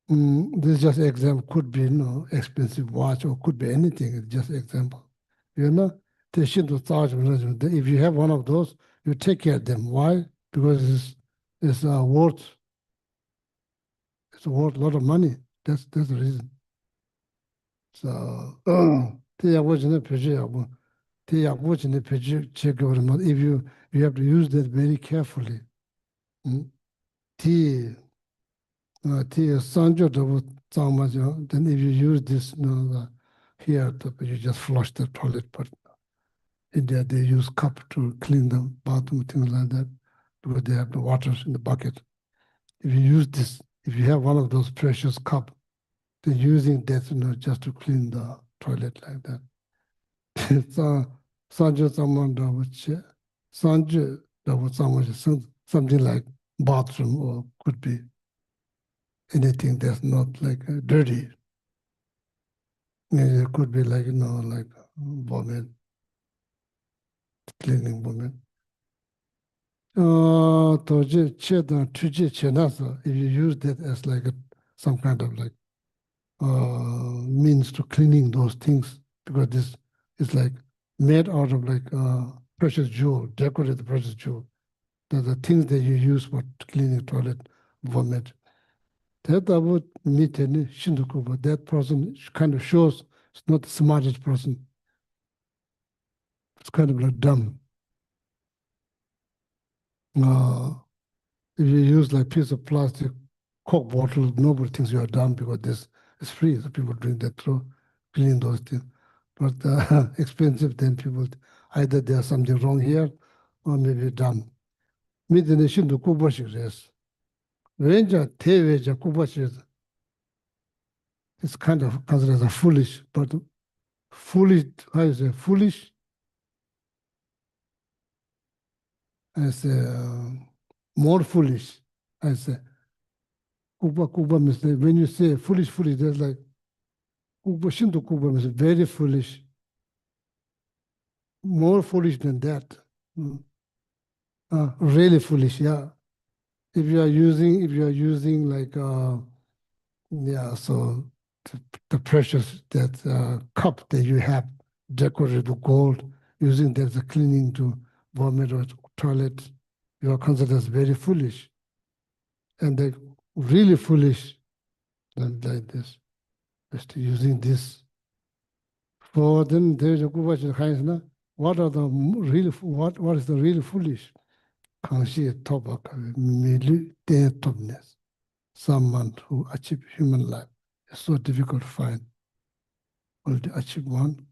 this is just example. Could be expensive watch or could be anything. It's just example. If you have one of those, you take care of them. Why? Because it's worth a lot of money. That's the reason. So if you have to use that very carefully. Then if you use this here, you just flush the toilet, but in there they use cup to clean the bathroom, things like that, because they have the water in the bucket. If you use this, if you have one of those precious cup, then using that just to clean the toilet like that. So Sanjo Samanda which Sanju, that was something like bathroom, or could be anything that's not like dirty. It could be like, like vomit, cleaning vomit. If you use that as like some kind of like means to cleaning those things, because this is like made out of like precious jewel, decorated precious jewel. The things that you use for cleaning toilet, vomit. That about meet any Shindukuba. That person kind of shows it's not the smartest person. It's kind of like dumb. If you use like piece of plastic, Coke bottle, nobody thinks you are dumb because this is free. So people drink that through, clean those things. But expensive, then people either there's something wrong here or maybe dumb. Meet the nation to Kubashik res. Ranger Teveja Kubashik. It's kind of considered as a foolish, but foolish, how you say, foolish? I say, more foolish. I say, Kuba means when you say foolish, there's like, Kuba Shinto Kuba means very foolish. More foolish than that. Really foolish, yeah. If you are using like, yeah, so the precious that cup that you have decorated with gold, using that as a cleaning to vomit or toilet, you are considered as very foolish. And they really foolish than like this, just using this. For then there's a good question, what are the really what is the really foolish? Someone who achieved human life. It's so difficult to find. Will they achieve one?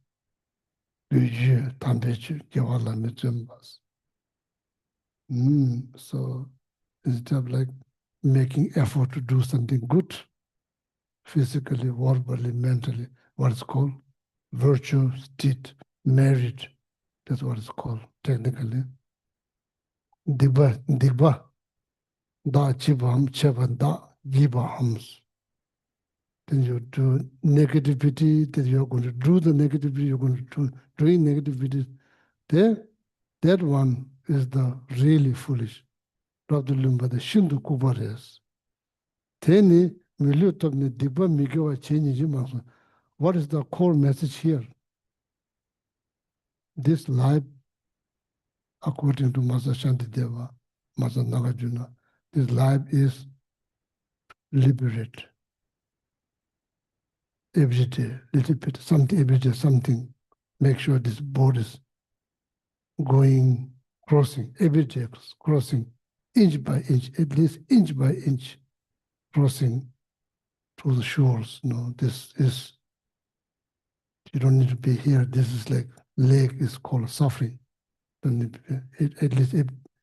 So instead of like making effort to do something good, physically, verbally, mentally, what it's called, virtue, deed, merit, that's what it's called technically. Digba, da chibam, cheban da, giba hams. Then you do negativity, then you're going to do the negativity, you're going to do doing negativity. There, that one is the really foolish. Rabbi Lumba, the Shindu Kubares. Teni, Milutobne, Diba Migawa Chenji. What is the core message here? This life, according to Masa Shantideva, Masa Nagarjuna, this life is liberate. Every day, little bit, something every day, something. Make sure this boat is going, crossing, every day, crossing, inch by inch, at least inch by inch, crossing to the shores. This is, you don't need to be here. This is like, lake is called suffering. Don't need to be, at least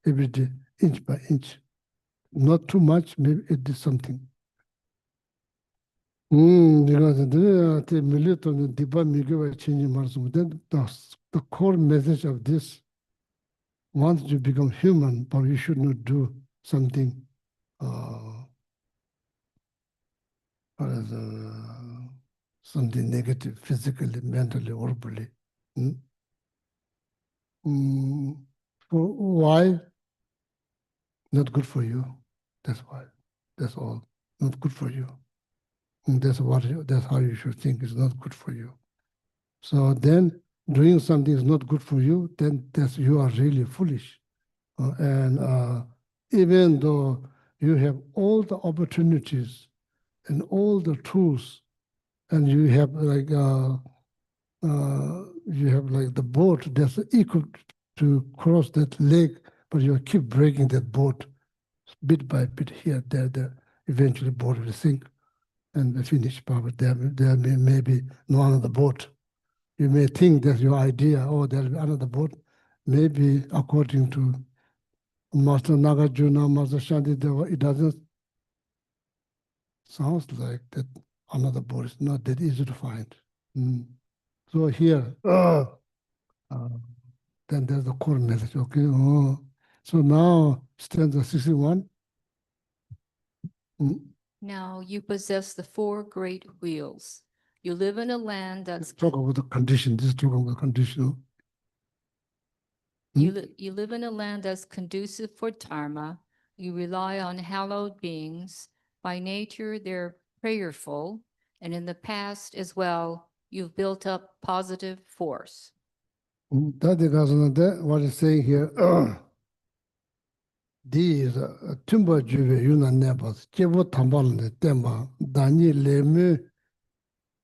every day, inch by inch. Not too much, maybe it is something. Because the core message of this, once you become human, but you should not do something something negative, physically, mentally, verbally. Why? Not good for you. That's why. That's all. Not good for you. That's how you should think. It's not good for you. So then doing something is not good for you, then you are really foolish. And even though you have all the opportunities and all the tools, and you have like the boat that's equal to cross that lake, but you keep breaking that boat bit by bit here, there. Eventually, boat will sink and finish. But there may be no another boat. You may think that's your idea, or there'll be another boat. Maybe according to Master Nagarjuna, Master Shantideva, it doesn't sound like that another boat is not that easy to find. So here, Then there's the core message. Okay. So now stanza 61. Mm. Now you possess the four great wheels. You live in a land Let's that's talk about the condition. This is talking about conditional. you live in a land that's conducive for dharma. You rely on hallowed beings. By nature, they're prayerful, and in the past as well, you've built up positive force. That is what it's saying here. These timber juve yuna nebas, jebu tambal ne temba, dani leme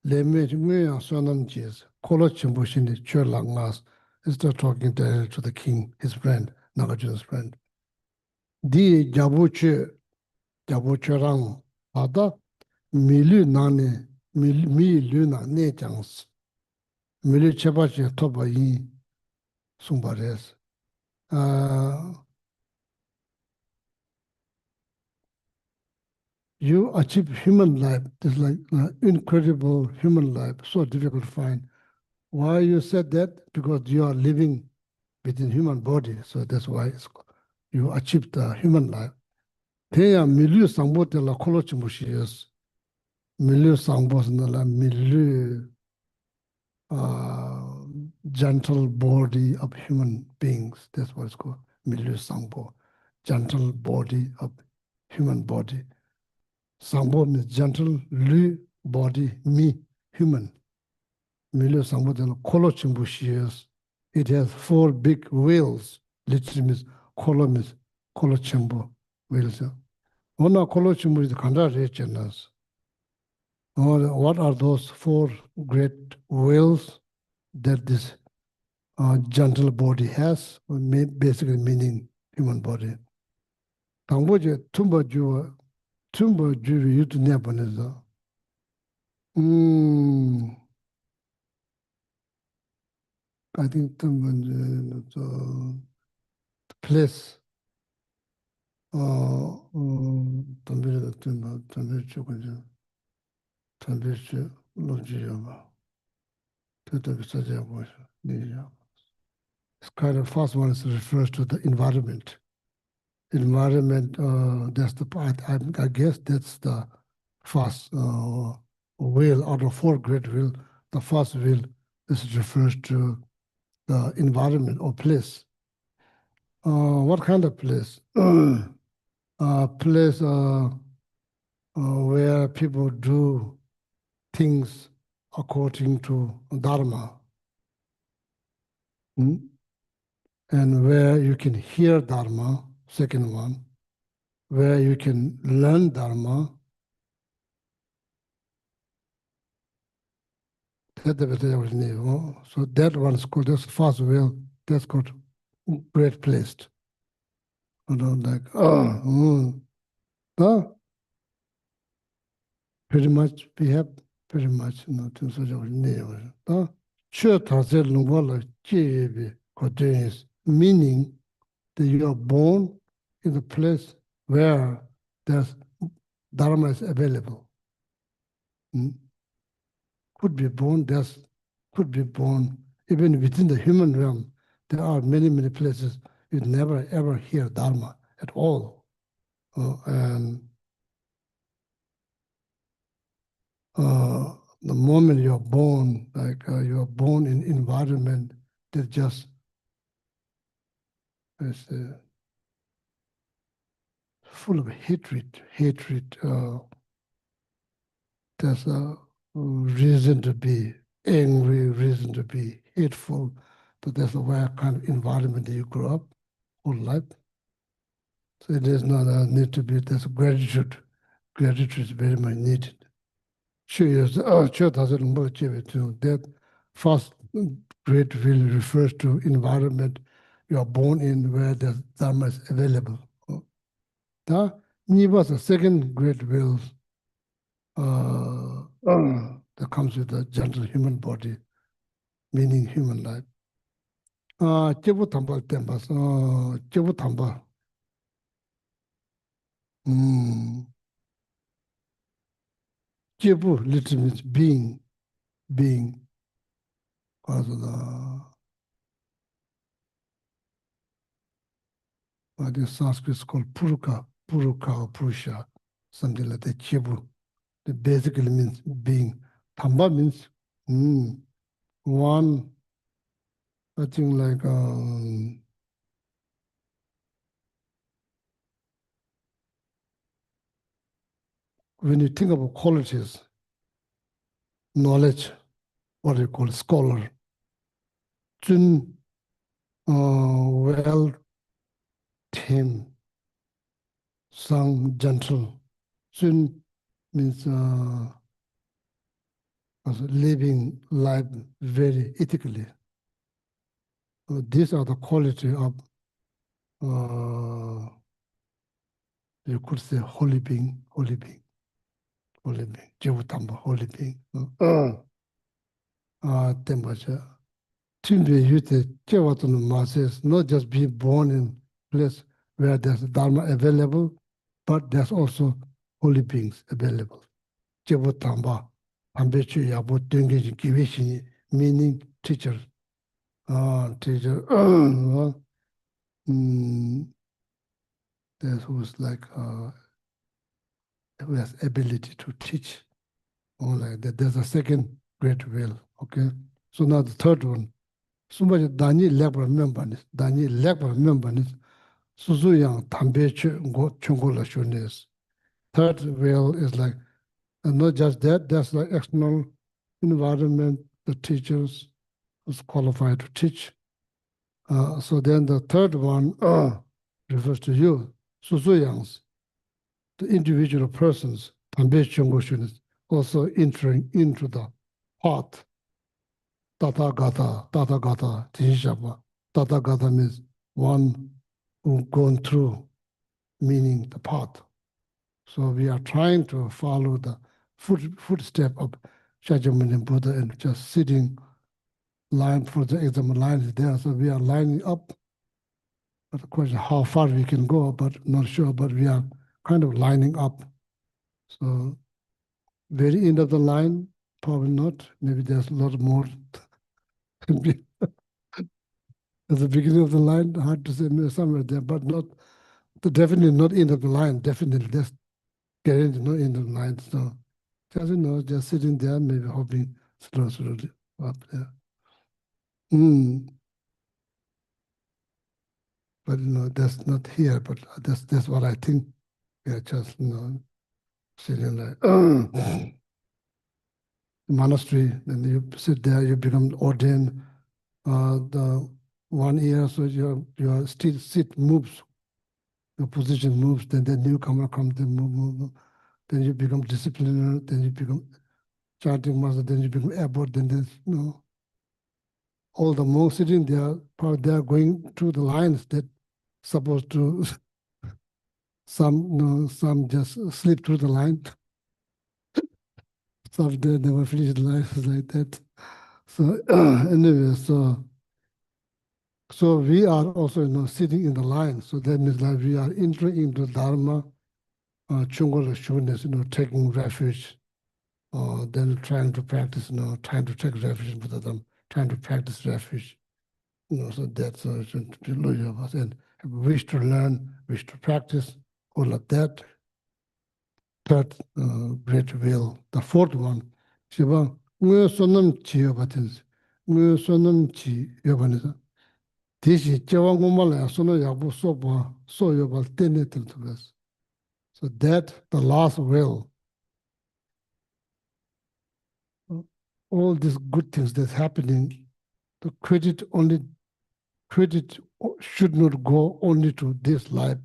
nguya sonam jis, kolo chimbo shini chola ngas, is talking to the king, his friend, Nagarjuna's friend. Di jabu rang, ada milu nane, mi luna ne jangs, milu cheba che toba yin, sumbares. You achieve human life. It's like incredible human life, so difficult to find. Why you said that? Because you are living within human body, so that's why you achieve the human life. Teya milieu sangbo te la kolo chimushiyas. Milieu sangbo la milieu gentle body of human beings. That's what it's called. Milieu sangbo, gentle body of human body. Sangbo means gentle, lu body, me, human. Milieu sangbo de la kolo chimushiyas. It has four big wheels. Literally means kolo chimbo wheels. Ona kolo chimbo is kanda rechenas. What are those four great wheels that this gentle body has? Basically meaning human body. Tangboje tumba juwa yutu nebaneza. I think the place. It's kind of first one is refers to the environment. Environment, that's the part, I guess that's the first wheel out of four great wheel. The first wheel is refers to the environment or place. What kind of place? Place where people do things according to Dharma. And where you can hear Dharma, second one, where you can learn Dharma. So that one's called, that's first wheel, that's called great place. Like, pretty much, we have pretty much nothing such a name. Meaning that you are born in the place where there's Dharma is available. Could be born even within the human realm. There are many, many places you never ever hear Dharma at all. And the moment you're born, like you are born in environment that just is full of hatred. There's a reason to be angry, reason to be hateful. But that's the way kind of environment that you grew up whole life. So it does not need to be, there's gratitude. Gratitude is very much needed. That first great will refers to environment you are born in where the Dharma is available. Niva's the second great will that comes with a gentle human body, meaning human life. Jebu Tamba Tembas, Jebu Tamba. Jebu literally means being. 告诉他 In Sanskrit, it's called Puruka, Puruka or Purusha, something like that. Chibu. It basically means being. Tamba means one, I think like when you think about qualities, knowledge, what you call scholar, Jun, well tamed, sung, gentle. Jun means living life very ethically. These are the quality of, you could say, holy being, holy being, holy being, Jivutamba, holy being. Tembacha. Timbe Yute, Chewatun Mases, not just being born in place where there's Dharma available, but there's also holy beings available. Jivutamba, Ambechu Yabu Dungi Kiwishi, meaning teacher. Teacher. There's who's like who has ability to teach, or like that. There's a second great will. Okay, so now the third one. Somebody Dani Lekbar member, Dani Lekbar member, Suzu Yang Tambe Chungola Shunes. Third will is like, and not just that, there's like external environment, the teachers who's qualified to teach. So then the third one refers to you, Suzu Yangs, the individual persons, Tambe Chungo also entering into the path. Tathagata, Tinshapa. Tathagata means one who gone through, meaning the path. So we are trying to follow the footstep of Shakyamuni Buddha and just sitting line for the exam line is there. So we are lining up. But the question how far we can go, but not sure, but we are kind of lining up. So very end of the line, probably not. Maybe there's a lot more. At the beginning of the line, hard to say, somewhere there, but not, definitely not end of the line, definitely, that's guaranteed not end of the line. So, just, just sitting there, maybe hoping slowly up there. But, that's not here, but that's what I think. Yeah, just, sitting like, monastery, then you sit there, you become ordained, the 1 year, so your seat moves, your position moves, then the newcomer comes, then move. Then you become disciplinary, then you become chanting master, then you become abbot, then there's, all the monks sitting there, probably they are going through the lines that supposed to, some just slip through the line. Some they never finish the lines like that. So anyway, so we are also sitting in the line. So that means that we are entering into Dharma, Chungola Shunes, taking refuge, then trying to practice, trying to take refuge with them, trying to practice refuge. So that's below of us and wish to learn, wish to practice, all of that. Third great will. The fourth one, Shiva, sonam chi yobatins, sonam chi yobanisa. This is Jawangumala, sono yabu soba, so yobal tenetil to us. So that, the last will, all these good things that's happening, the credit should not go only to this life.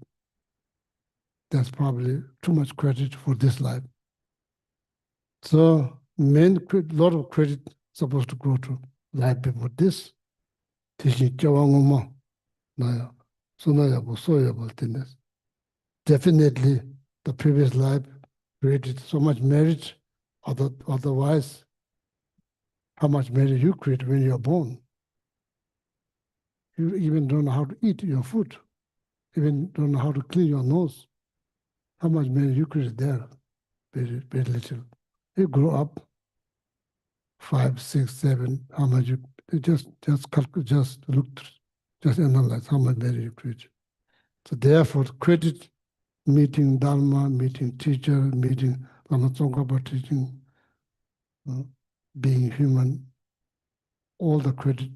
That's probably too much credit for this life. So lot of credit supposed to go to life before this. Definitely the previous life created so much merit. Otherwise, how much merit you create when you're born? You even don't know how to eat your food. Even don't know how to clean your nose. How much merit you create there? Very, very little. You grow up 5, 6, 7, how much you just calculate, just look, just analyze how much merit you create. So therefore, credit meeting Dharma, meeting teacher, meeting Lama Tsongkhapa teaching, being human, all the credit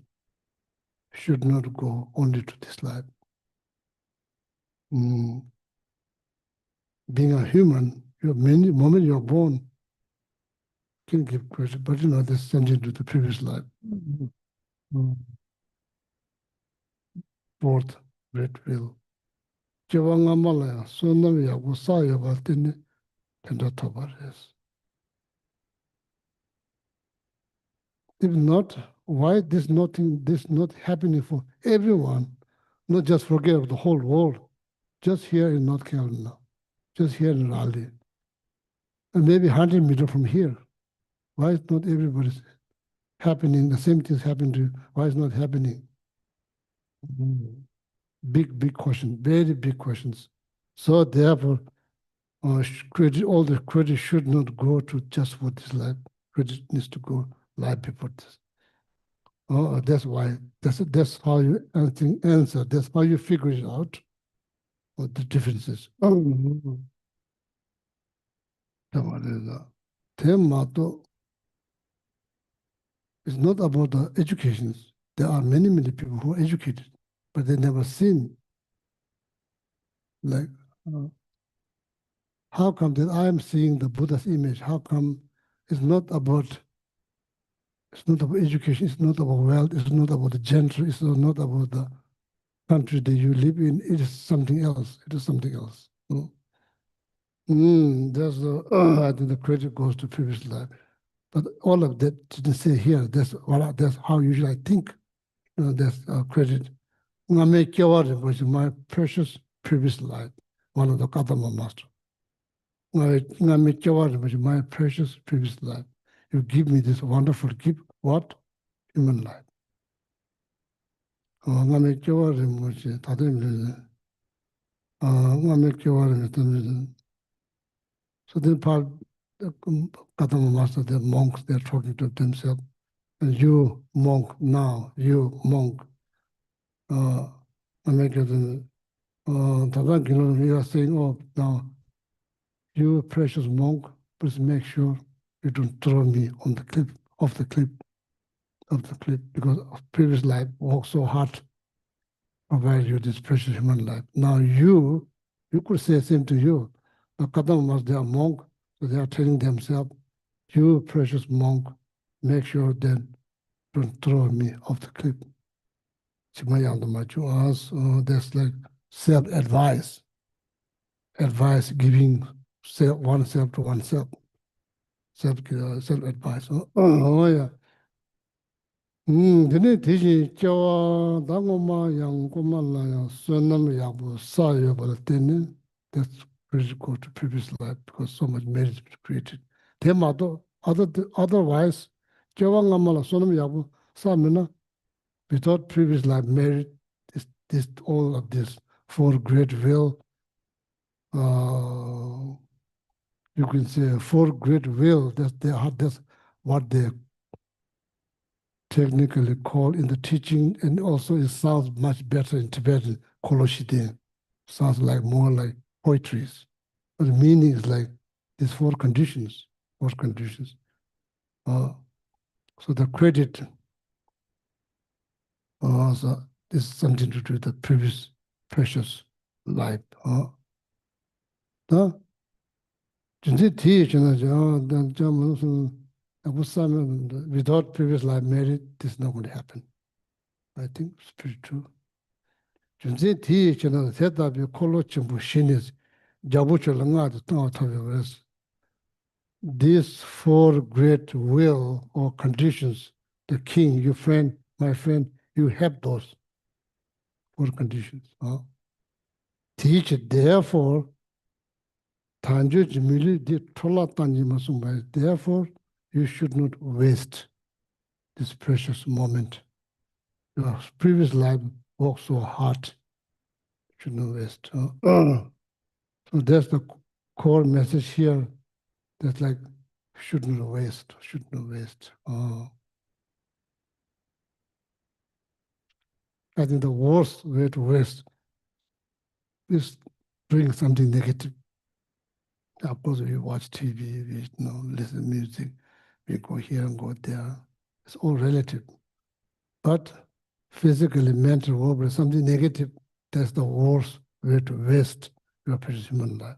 should not go only to this life. Being a human, moment you're born, can give credit, but there's something to the previous life. Fourth, great will. Jawanga Malaya, Sonamia, Wasaya, Valtini, and the Tobares. If not, why this not happening for everyone, not just forget the whole world, just here in North Carolina, just here in Raleigh, and maybe 100 meters from here. Why is not everybody happening? The same things happen to you. Why is not happening? Big question, very big questions. So therefore, all the credit should not go to just for this life. Credit needs to go life before this. That's why. That's how you answer. That's how you figure it out. What the differences. It's not about the education. There are many people who are educated, but they never seen. Like, how come that I am seeing the Buddha's image? How come it's not about education, it's not about wealth, it's not about the gender, it's not about the country that you live in, it is something else. It is something else. There's I think the credit goes to previous life. But all of that didn't say here. That's how usually I think. That's credit. Was my precious previous life, one of the Kadama master. Was my precious previous life. You give me this wonderful gift. What? Human life. So then part Kadama master, the monks, they're talking to themselves. And you monk now, you monk. You are saying, oh, now, you precious monk, please make sure you don't throw me on the cliff, off the cliff, because of previous life worked so hard to provide you this precious human life. Now you could say the same to you. Kadam they are monk, so they are telling themselves, you precious monk, make sure that don't throw me off the cliff. That's like self-advice. Advice giving oneself to oneself. Self-advice. Oh, yeah. Dene teji jawa dangoma yang kumala yang sunam yabu sayo bala tene. That's critical to previous life because so much merit is created. Otherwise, jawa ngamala sunam yabu samina without previous life merit, this all of this for great will. You can say for great will. That's what they technically call in the teaching, and also it sounds much better in Tibetan, Koloshite. Sounds like more like poetries. But the meaning is like these four conditions. So the credit also is something to do with the previous precious life. Without previous life merit, this is not going to happen. I think it's pretty true. These four great will or conditions, the king, your friend, my friend, you have those four conditions. Teach it, therefore, therefore, you should not waste this precious moment. Your previous life worked so hard, should not waste. So that's the core message here. That's like, should not waste. I think the worst way to waste is doing something negative. Of course, we watch TV, we listen to music, we go here and go there. It's all relative. But physically, mental, whatever, something negative, that's the worst way to waste your precious human life.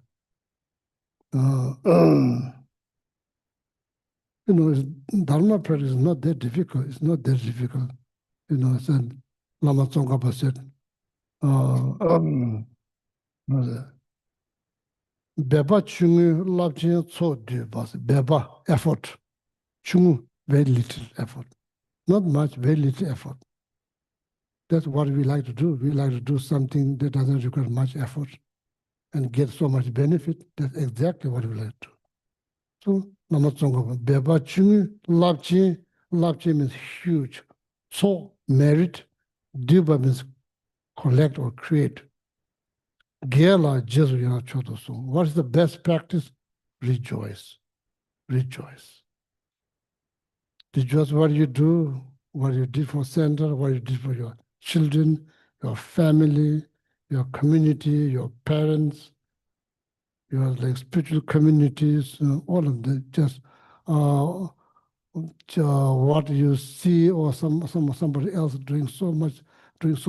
Dharma practice is not that difficult. It's not that difficult. Said Lama Tsongkhapa said, Beba chungu labjin tso du bas. Beba effort. Chungu, very little effort. Not much, very little effort. That's what we like to do. We like to do something that doesn't require much effort and get so much benefit. That's exactly what we like to do. So, Lama Tsongkhapa, Beba chungu labjin. Labjin means huge. So, merit. Duba means collect or create. Gela Jesu yana choto song. What is the best practice? Rejoice. Rejoice. Rejoice what you do, what you did for center, what you did for your children, your family, your community, your parents, your spiritual communities, all of that. Just what you see or somebody else doing so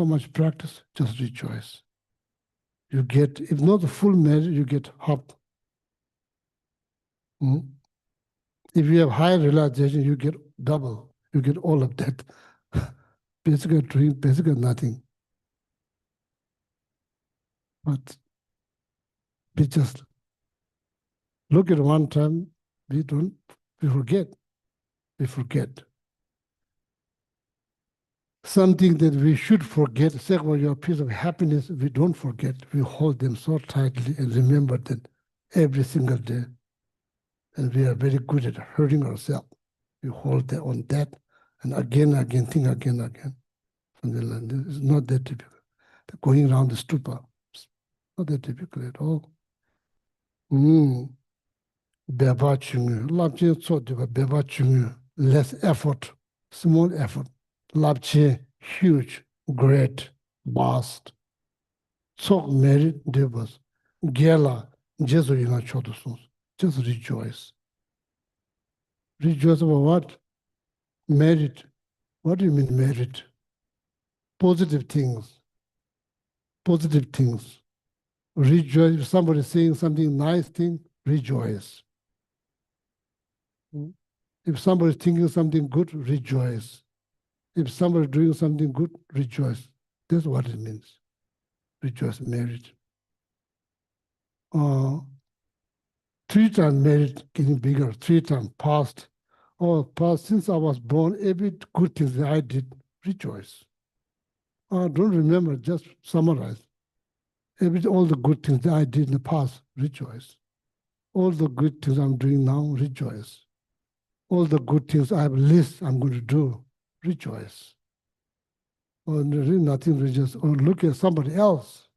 much practice, just rejoice. You get, if not the full measure, you get half. If you have high realization, you get double. You get all of that. Basically doing basically nothing. But we just look at one time, we forget. We forget. Something that we should forget, say about your piece of happiness, we don't forget. We hold them so tightly and remember that every single day. And we are very good at hurting ourselves. We hold on that and again, think again. Something like this. It's not that difficult. Going around the stupa, it's not that difficult at all. Beba chungu, labje tsodiba, beba chungu, less effort, small effort. Labje, huge, great, vast. Tsok merit debas, gela, jesu yina chodosons. Just rejoice. Rejoice about what? Merit. What do you mean merit? Positive things. Positive things. Rejoice. If somebody is saying something nice thing, rejoice. If somebody is thinking something good, rejoice. If somebody is doing something good, rejoice. That's what it means. Rejoice, merit. 3 times merit getting bigger, 3 times past. Past, since I was born, every good thing that I did, rejoice. Don't remember, just summarize. All the good things that I did in the past, rejoice. All the good things I'm doing now, rejoice. All the good things I have a list I'm going to do, rejoice. Or nothing, rejoice. Or look at somebody else.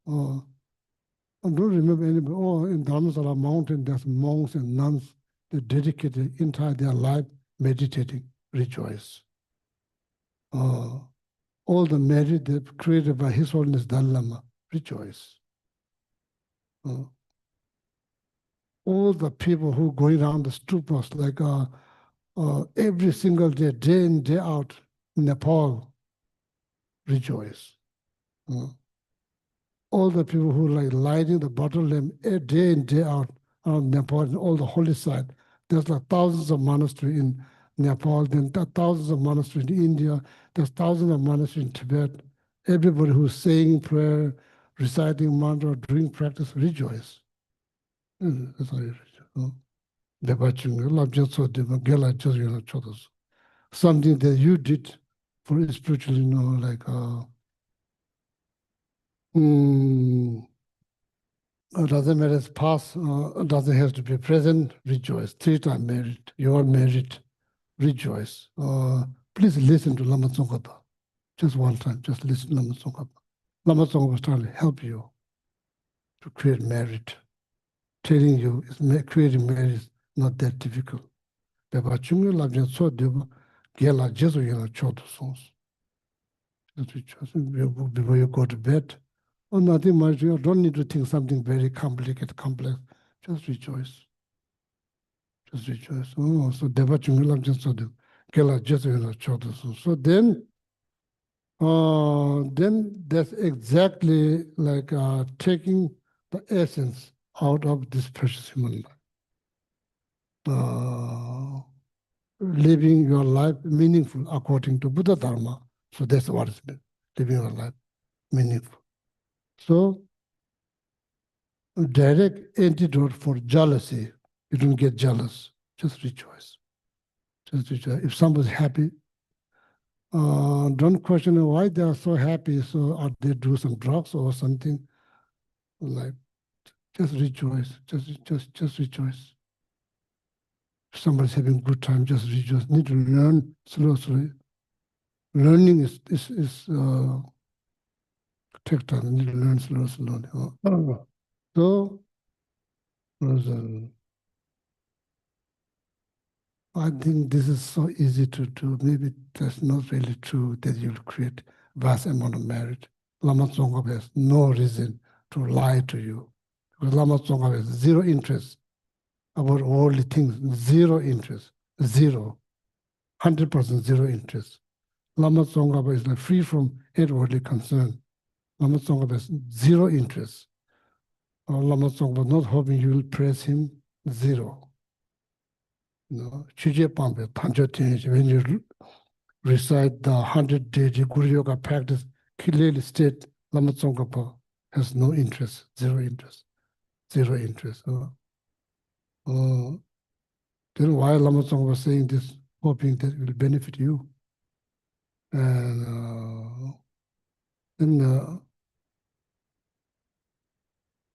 I don't remember anybody. In Dharamsala mountain, there's monks and nuns that dedicated entire their life meditating, rejoice. All the merit that created by His Holiness Dalai Lama, rejoice. All the people who go around the stupas, like every single day, day in, day out, in Nepal, rejoice. All the people who like lighting the bottle lamp day in, day out around Nepal and all the holy site. There's like thousands of monasteries in Nepal, then thousands of monasteries in India, there's thousands of monasteries in Tibet. Everybody who's saying prayer, reciting mantra, doing practice, rejoice. That's how you rejoice. Something that you did for spiritual, like doesn't matter it's past, doesn't have to be present, rejoice. 3 times merit, your merit, rejoice. Please listen to Lama Tsongkhapa. Just one time, just listen to Lama Tsongkhapa. Lama Tsongkhapa is trying to help you to create merit. Telling you, creating merit is not that difficult. Before you go to bed, or nothing much. You don't need to think something very complicated, complex. Just rejoice. Just rejoice. Oh, so deva chungulam just so do. Gelek just so then that's exactly like taking the essence out of this precious human life. Living your life meaningful according to Buddha Dharma. So that's what it's been, living your life meaningful. So direct antidote for jealousy. You don't get jealous. Just rejoice. Just rejoice. If somebody's happy, don't question why they are so happy. So are they do some drugs or something? Like, just rejoice. Just rejoice. If somebody's having a good time, just rejoice. Need to learn slowly. Learning is take time. You need to learn slowly. So I think this is so easy to do. Maybe that's not really true that you'll create vast amount of merit. Lama Tsongkhapa has no reason to lie to you. Because Lama Tsongkhapa has zero interest about worldly things, zero interest, zero, 100% zero interest. Lama Tsongkhapa is like free from any worldly concern. Lama Tsongkhapa has zero interest. Lama Tsongkhapa not hoping you will praise him, zero. No, when you recite the 100-day Guru Yoga practice, clearly state Lama Tsongkhapa has no interest, zero interest, zero interest. Then why Lama Tsongkhapa saying this, hoping that it will benefit you? And then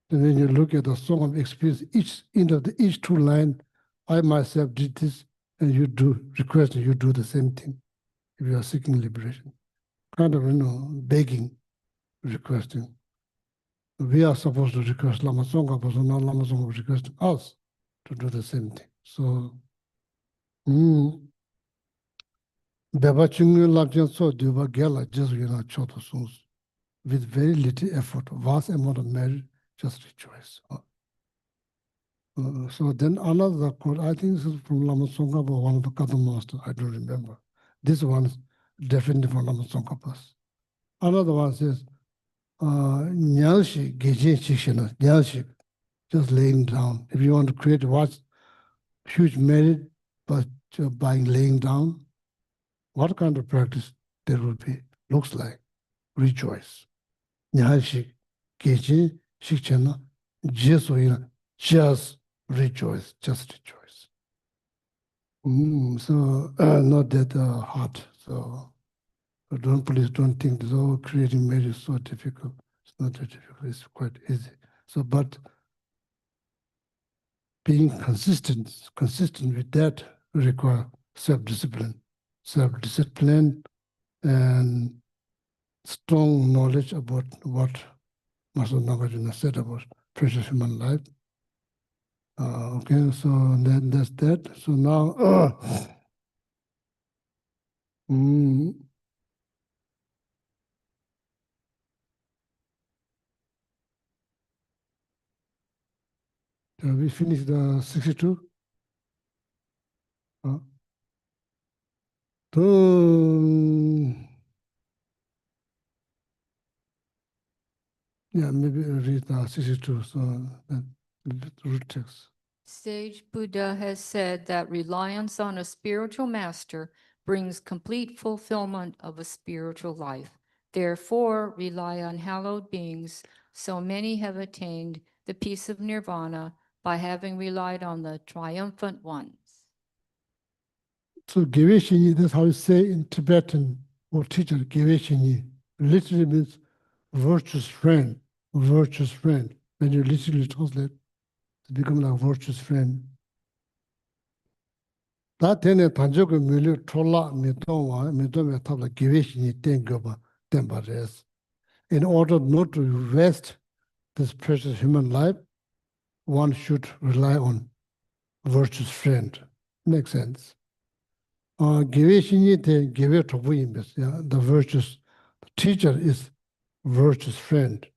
when you look at the Song of Experience, each two lines, I myself did this, and you do request, you do the same thing. If you are seeking liberation, kind of begging, requesting. We are supposed to request Lama Tsongkhapa, so now Lama Tsongkhapa requesting us to do the same thing. So, Beba Chungu Labjan So Duba Gelek just Choto Sons with very little effort, vast amount of merit, just rejoice. So then another quote, I think this is from Lama Tsongkhapa, one of the Kadam Master, I don't remember. This one is definitely from Lama Tsongkhapa. Another one says, Nyalshi Geshe Shikshana, Nyalshi, just laying down. If you want to create what's huge merit, but by laying down, what kind of practice there will be? Looks like rejoice. Nyalshi Geshe Shikshana, just rejoice, just rejoice. So not that hard. So please don't think this creating merit is so difficult. It's not that difficult. It's quite easy. So, but being consistent with that require self-discipline and strong knowledge about what Master Nagarjuna said about precious human life. Okay, so that's that. So now, we finished the 62. Yeah, maybe read the 62. So that root text. Sage Buddha has said that reliance on a spiritual master brings complete fulfillment of a spiritual life. Therefore, rely on hallowed beings. So many have attained the peace of nirvana by having relied on the triumphant ones. So Geshe, that's how you say in Tibetan or teacher, Geshe, literally means virtuous friend, virtuous friend. When you literally translate, it becomes like virtuous friend. That then a tanjoku milu tola mitoma tabla Geshe tengoba tembares. In order not to waste this precious human life, one should rely on virtuous friend. Makes sense. The virtuous teacher is virtuous friend.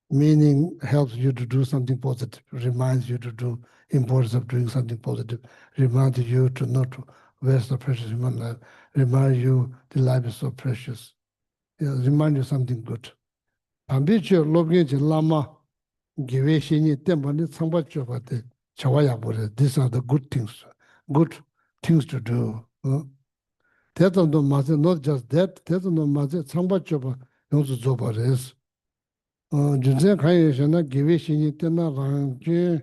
Meaning helps you to do something positive, reminds you to do importance of doing something positive, reminds you to not waste the precious human life, reminds you the life is so precious. Yeah, remind you something good. Ambition, lobbying, lama, Geshe, these are the good things to do. Not just that, junzen kaya shana giwe shinyi tena rangju,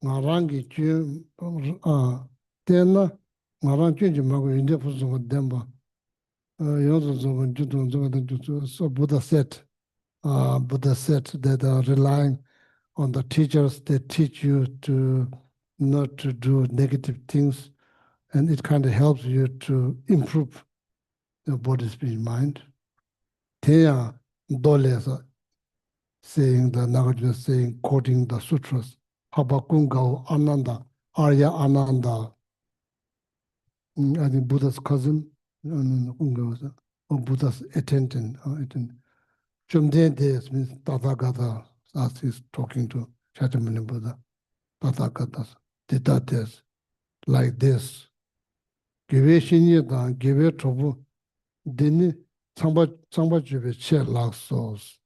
nga rangi ju, tena nga rangju ji mago yunde pusunga demba, yonzo zonga judung zonga judung. So Buddha said that relying on the teachers, they teach you to not to do negative things, and it kind of helps you to improve your body, spirit, mind. Teya dole saying the Nagarjuna saying, quoting the sutras, Habakungao Ananda, Arya Ananda. I think Buddha's cousin, or Buddha's attendant. Chumden Des means Tathagata, as he's talking to Shakyamuni Buddha. Tathagatas, Titates, like this. Give Shinye Dan, give Tobu, Dini, Samba Juve, share lost souls.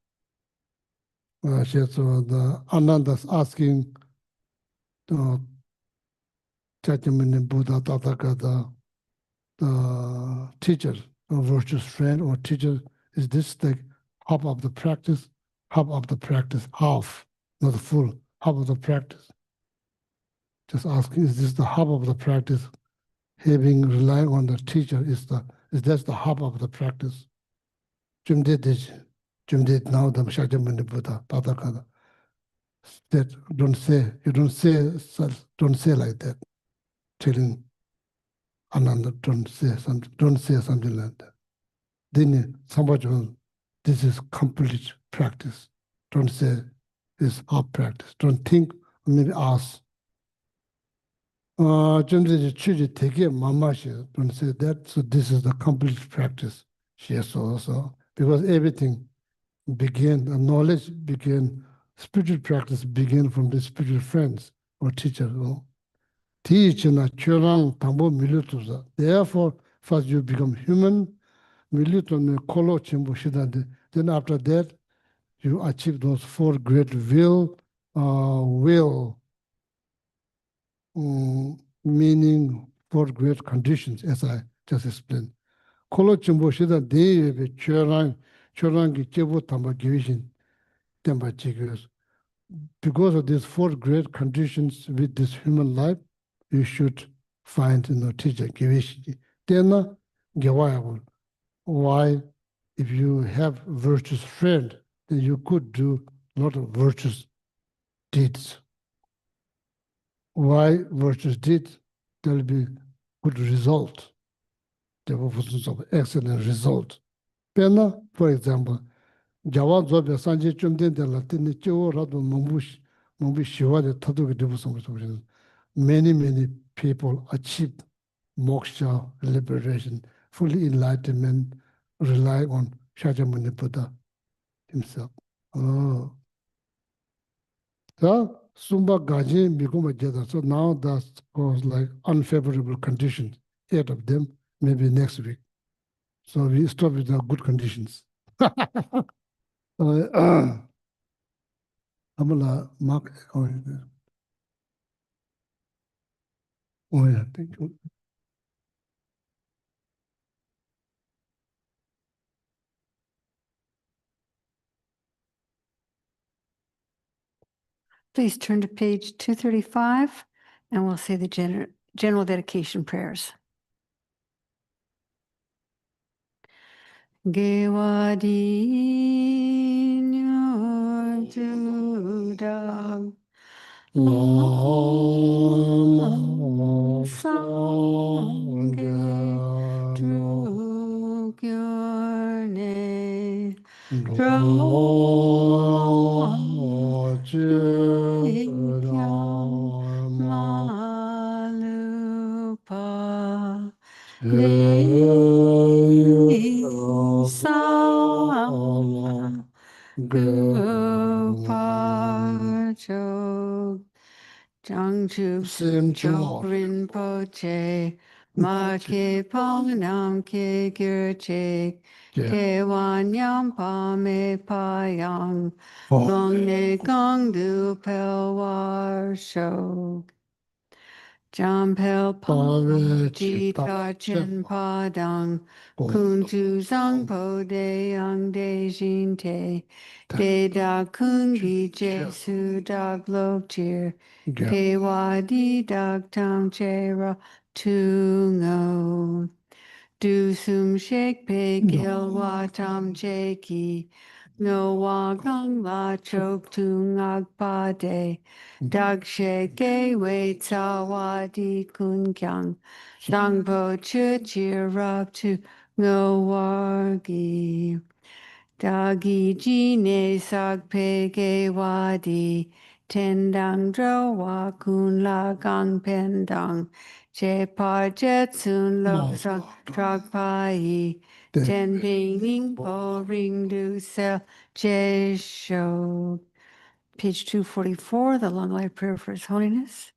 So the Ananda's asking Chaitanya Buddha Tathagata, the teacher, a virtuous friend or teacher, is this the half of the practice? Half of the practice, half, not full, half of the practice. Just asking, is this the half of the practice? Having relying on the teacher is that the half of the practice? Jumde now the Shakyamuni Buddha Tathagata. That don't say like that. Telling Ananda, don't say something like that. Then somebody will, this is complete practice. Don't say it's half practice. Don't think, maybe ask. Don't say that. So this is the complete practice. Yes, also because everything began, the knowledge began, spiritual practice began from the spiritual friends or teachers. Therefore, first you become human, then after that, you achieve those four great meaning four great conditions, as I just explained. Kolo chimbo shida deyebe chorangi chebo tamba givishin temba chigos. Because of these four great conditions with this human life, you should find teacher givishi. Tena gewayabul. Why? If you have virtuous friend, then you could do a lot of virtuous deeds. Why virtuous deeds? There will be good result. There will be some excellent result. Pena, for example, Jawa zobe sanje chumden de la tini chiwo rado mungbu shiwa de taduki dibu sambu. Many people achieve moksha, liberation, fully enlightenment, rely on Shakyamuni Buddha himself. Oh. So, Sumba Gaji Mikuma Jeda. So now that's goes like unfavorable conditions. 8 of them, maybe next week. So we stop with the good conditions. Amala Mark. Oh, yeah, thank you. Please turn to page 235, and we'll say the general dedication prayers. Gewadi nyo juda Lama Sangye Drugyarne Malupa Gu Pa Chok Changchup Sim Chok Chok Rinpoche Ma Ke Pong Nam Ke Gyur Che Ke Wan Yam Pa Me Pa Yang Long Ne Gong Du Pel War Shok Jam Pel Pa Ji Ta Chen Pa Dang Kun Tu Zang Po De Yang De Jin Te De Da Kun Gi Je Su Dag Lok Chir Pe Wa Di Dag Tam Che Ra Tu Ngo Du Sum Shek Pe Gil Wa Tam Che Ki No Wa Gong La Chok Tu Ngak Pa De Dag She Ge Wei Tsa Wa Di Kun Kyang Dang Po Chu Chir Rap Tu Ngo War Gi Dagi Ji Ne Sag Pe Ge Wa Di Ten Dang Dro Wa Kun La Gang Pen Dang Je Pa Jet Sun Lo Sag Trag Pa Yi Ten Bing Ning Po Ring Du Sel Je Shou. Page 244, the Long Life Prayer for His Holiness.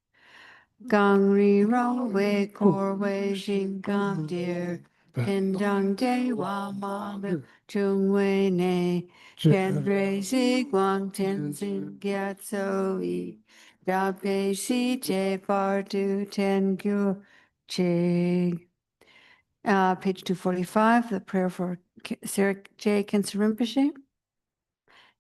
Gang Ri Rao Wei Kor Wei Jing Gam Dear Pen Dang De Wa Ma Lu Chung Wei Ne Pen Rei Zi Guang Ten Zin Gyat So Yi Da Pei Si Je Bar Du Ten Gyu Chig. Page 245, the prayer for Sarah J. Khensa Rinpoche.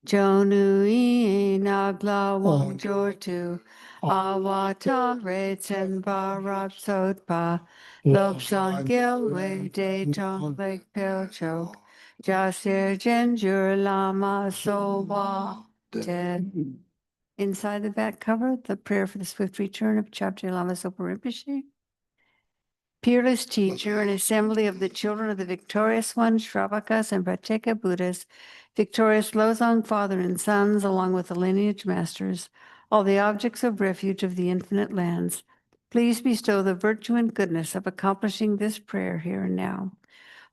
Jonu I Nagla Wong Jor Tu Awata Re Tsen Barab Sotpa Lop Son Gil Wei De Tong Lake Pel Chok Jasir Genjur Lama So Wa Ten. Inside the back cover, the prayer for the swift return of Chapter Lama Sopa Rinpoche. Peerless teacher and assembly of the children of the victorious ones, Shravakas and Prateka Buddhas, victorious Lozong father and sons, along with the lineage masters, all the objects of refuge of the infinite lands, please bestow the virtue and goodness of accomplishing this prayer here and now,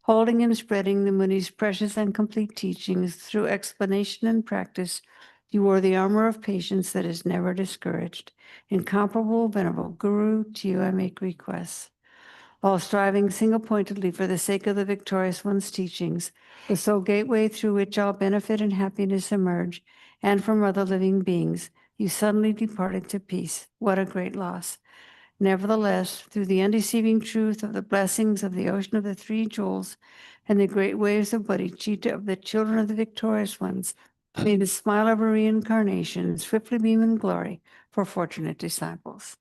holding and spreading the Muni's precious and complete teachings through explanation and practice. You are the armor of patience that is never discouraged. Incomparable, venerable Guru, to you I make requests. While striving single-pointedly for the sake of the victorious one's teachings, the sole gateway through which all benefit and happiness emerge, and from other living beings, you suddenly departed to peace. What a great loss. Nevertheless, through the undeceiving truth of the blessings of the ocean of the three jewels and the great waves of bodhicitta of the children of the victorious ones, may the smile of a reincarnation swiftly beam in glory for fortunate disciples.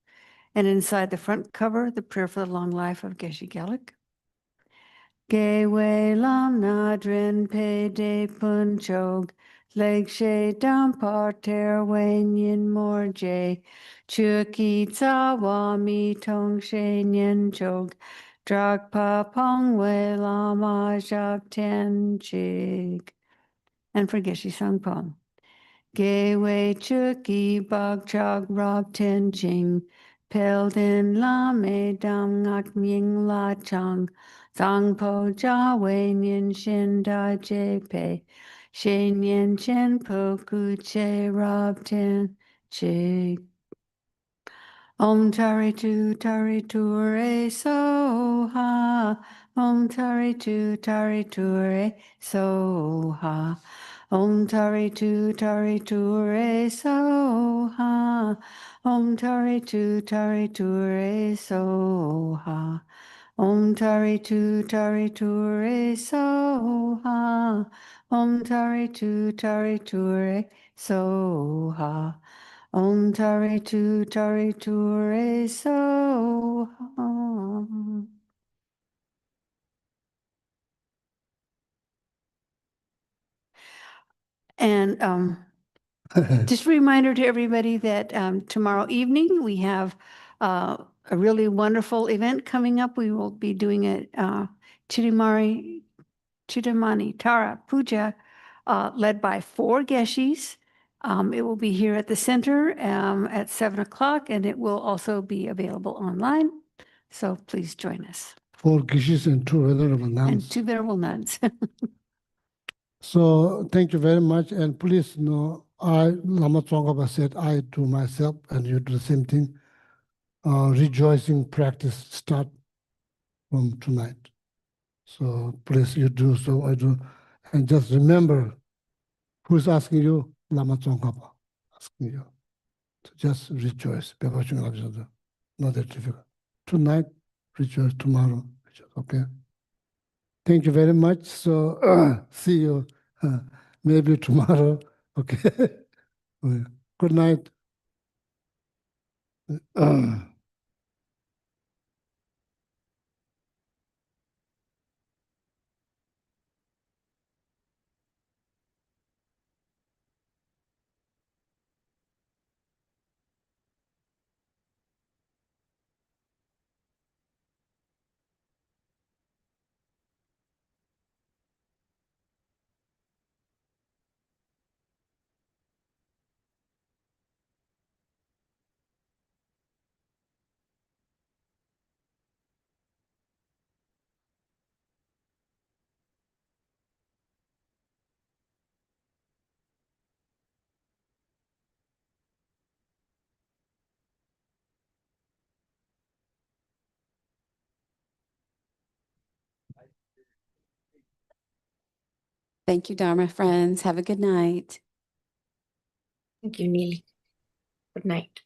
And inside the front cover, the prayer for the long life of Geshe Gelek. Ge Wei Lam Na Drin Pe De Pun Chog Leg She Dam Par Ter Wen Yin Mor Je Chu Ki Tsa Wa Mi Tong She Nyen Chog Drag Pa Pong Wei Lama Jak Ten Chig. And for Geshe Sangpon. Ge Wei Chuki Bog Chog Rob Ten Ching Pel Din La Me Dam Ngak Ming La Chang Zang Po Ja Wei Nien Shin Da Je Pe She Nien Chen Po Ku Che Rob Ten Chig. Om Tari Tu Re So Ha. Om Tari Tu Re So Ha. Om Tari Tu Re So Ha. Om Tari Tu Re So Ha. Om Tari Tu Re So Ha. Om Tari Tu Re So Ha. Om Tari Tu Re So Ha. And just a reminder to everybody that tomorrow evening we have a really wonderful event coming up. We will be doing a Chidamani Tara Puja led by 4 Geshes. It will be here at the center at 7 o'clock, and it will also be available online. So please join us. 4 Geshes and 2 venerable And nuns. 2 venerable nuns. So thank you very much. And please know, Lama Tsongkhapa said, I do myself, and you do the same thing. Rejoicing practice start from tonight. So please, you do so, I do. And just remember, who's asking you? Lama Tsongkhapa asking you. So just rejoice. Not that difficult. Tonight, rejoice. Tomorrow, rejoice. Okay? Thank you very much. So see you maybe tomorrow. Okay? Good night. Thank you, Dharma friends. Have a good night. Thank you, Neely. Good night.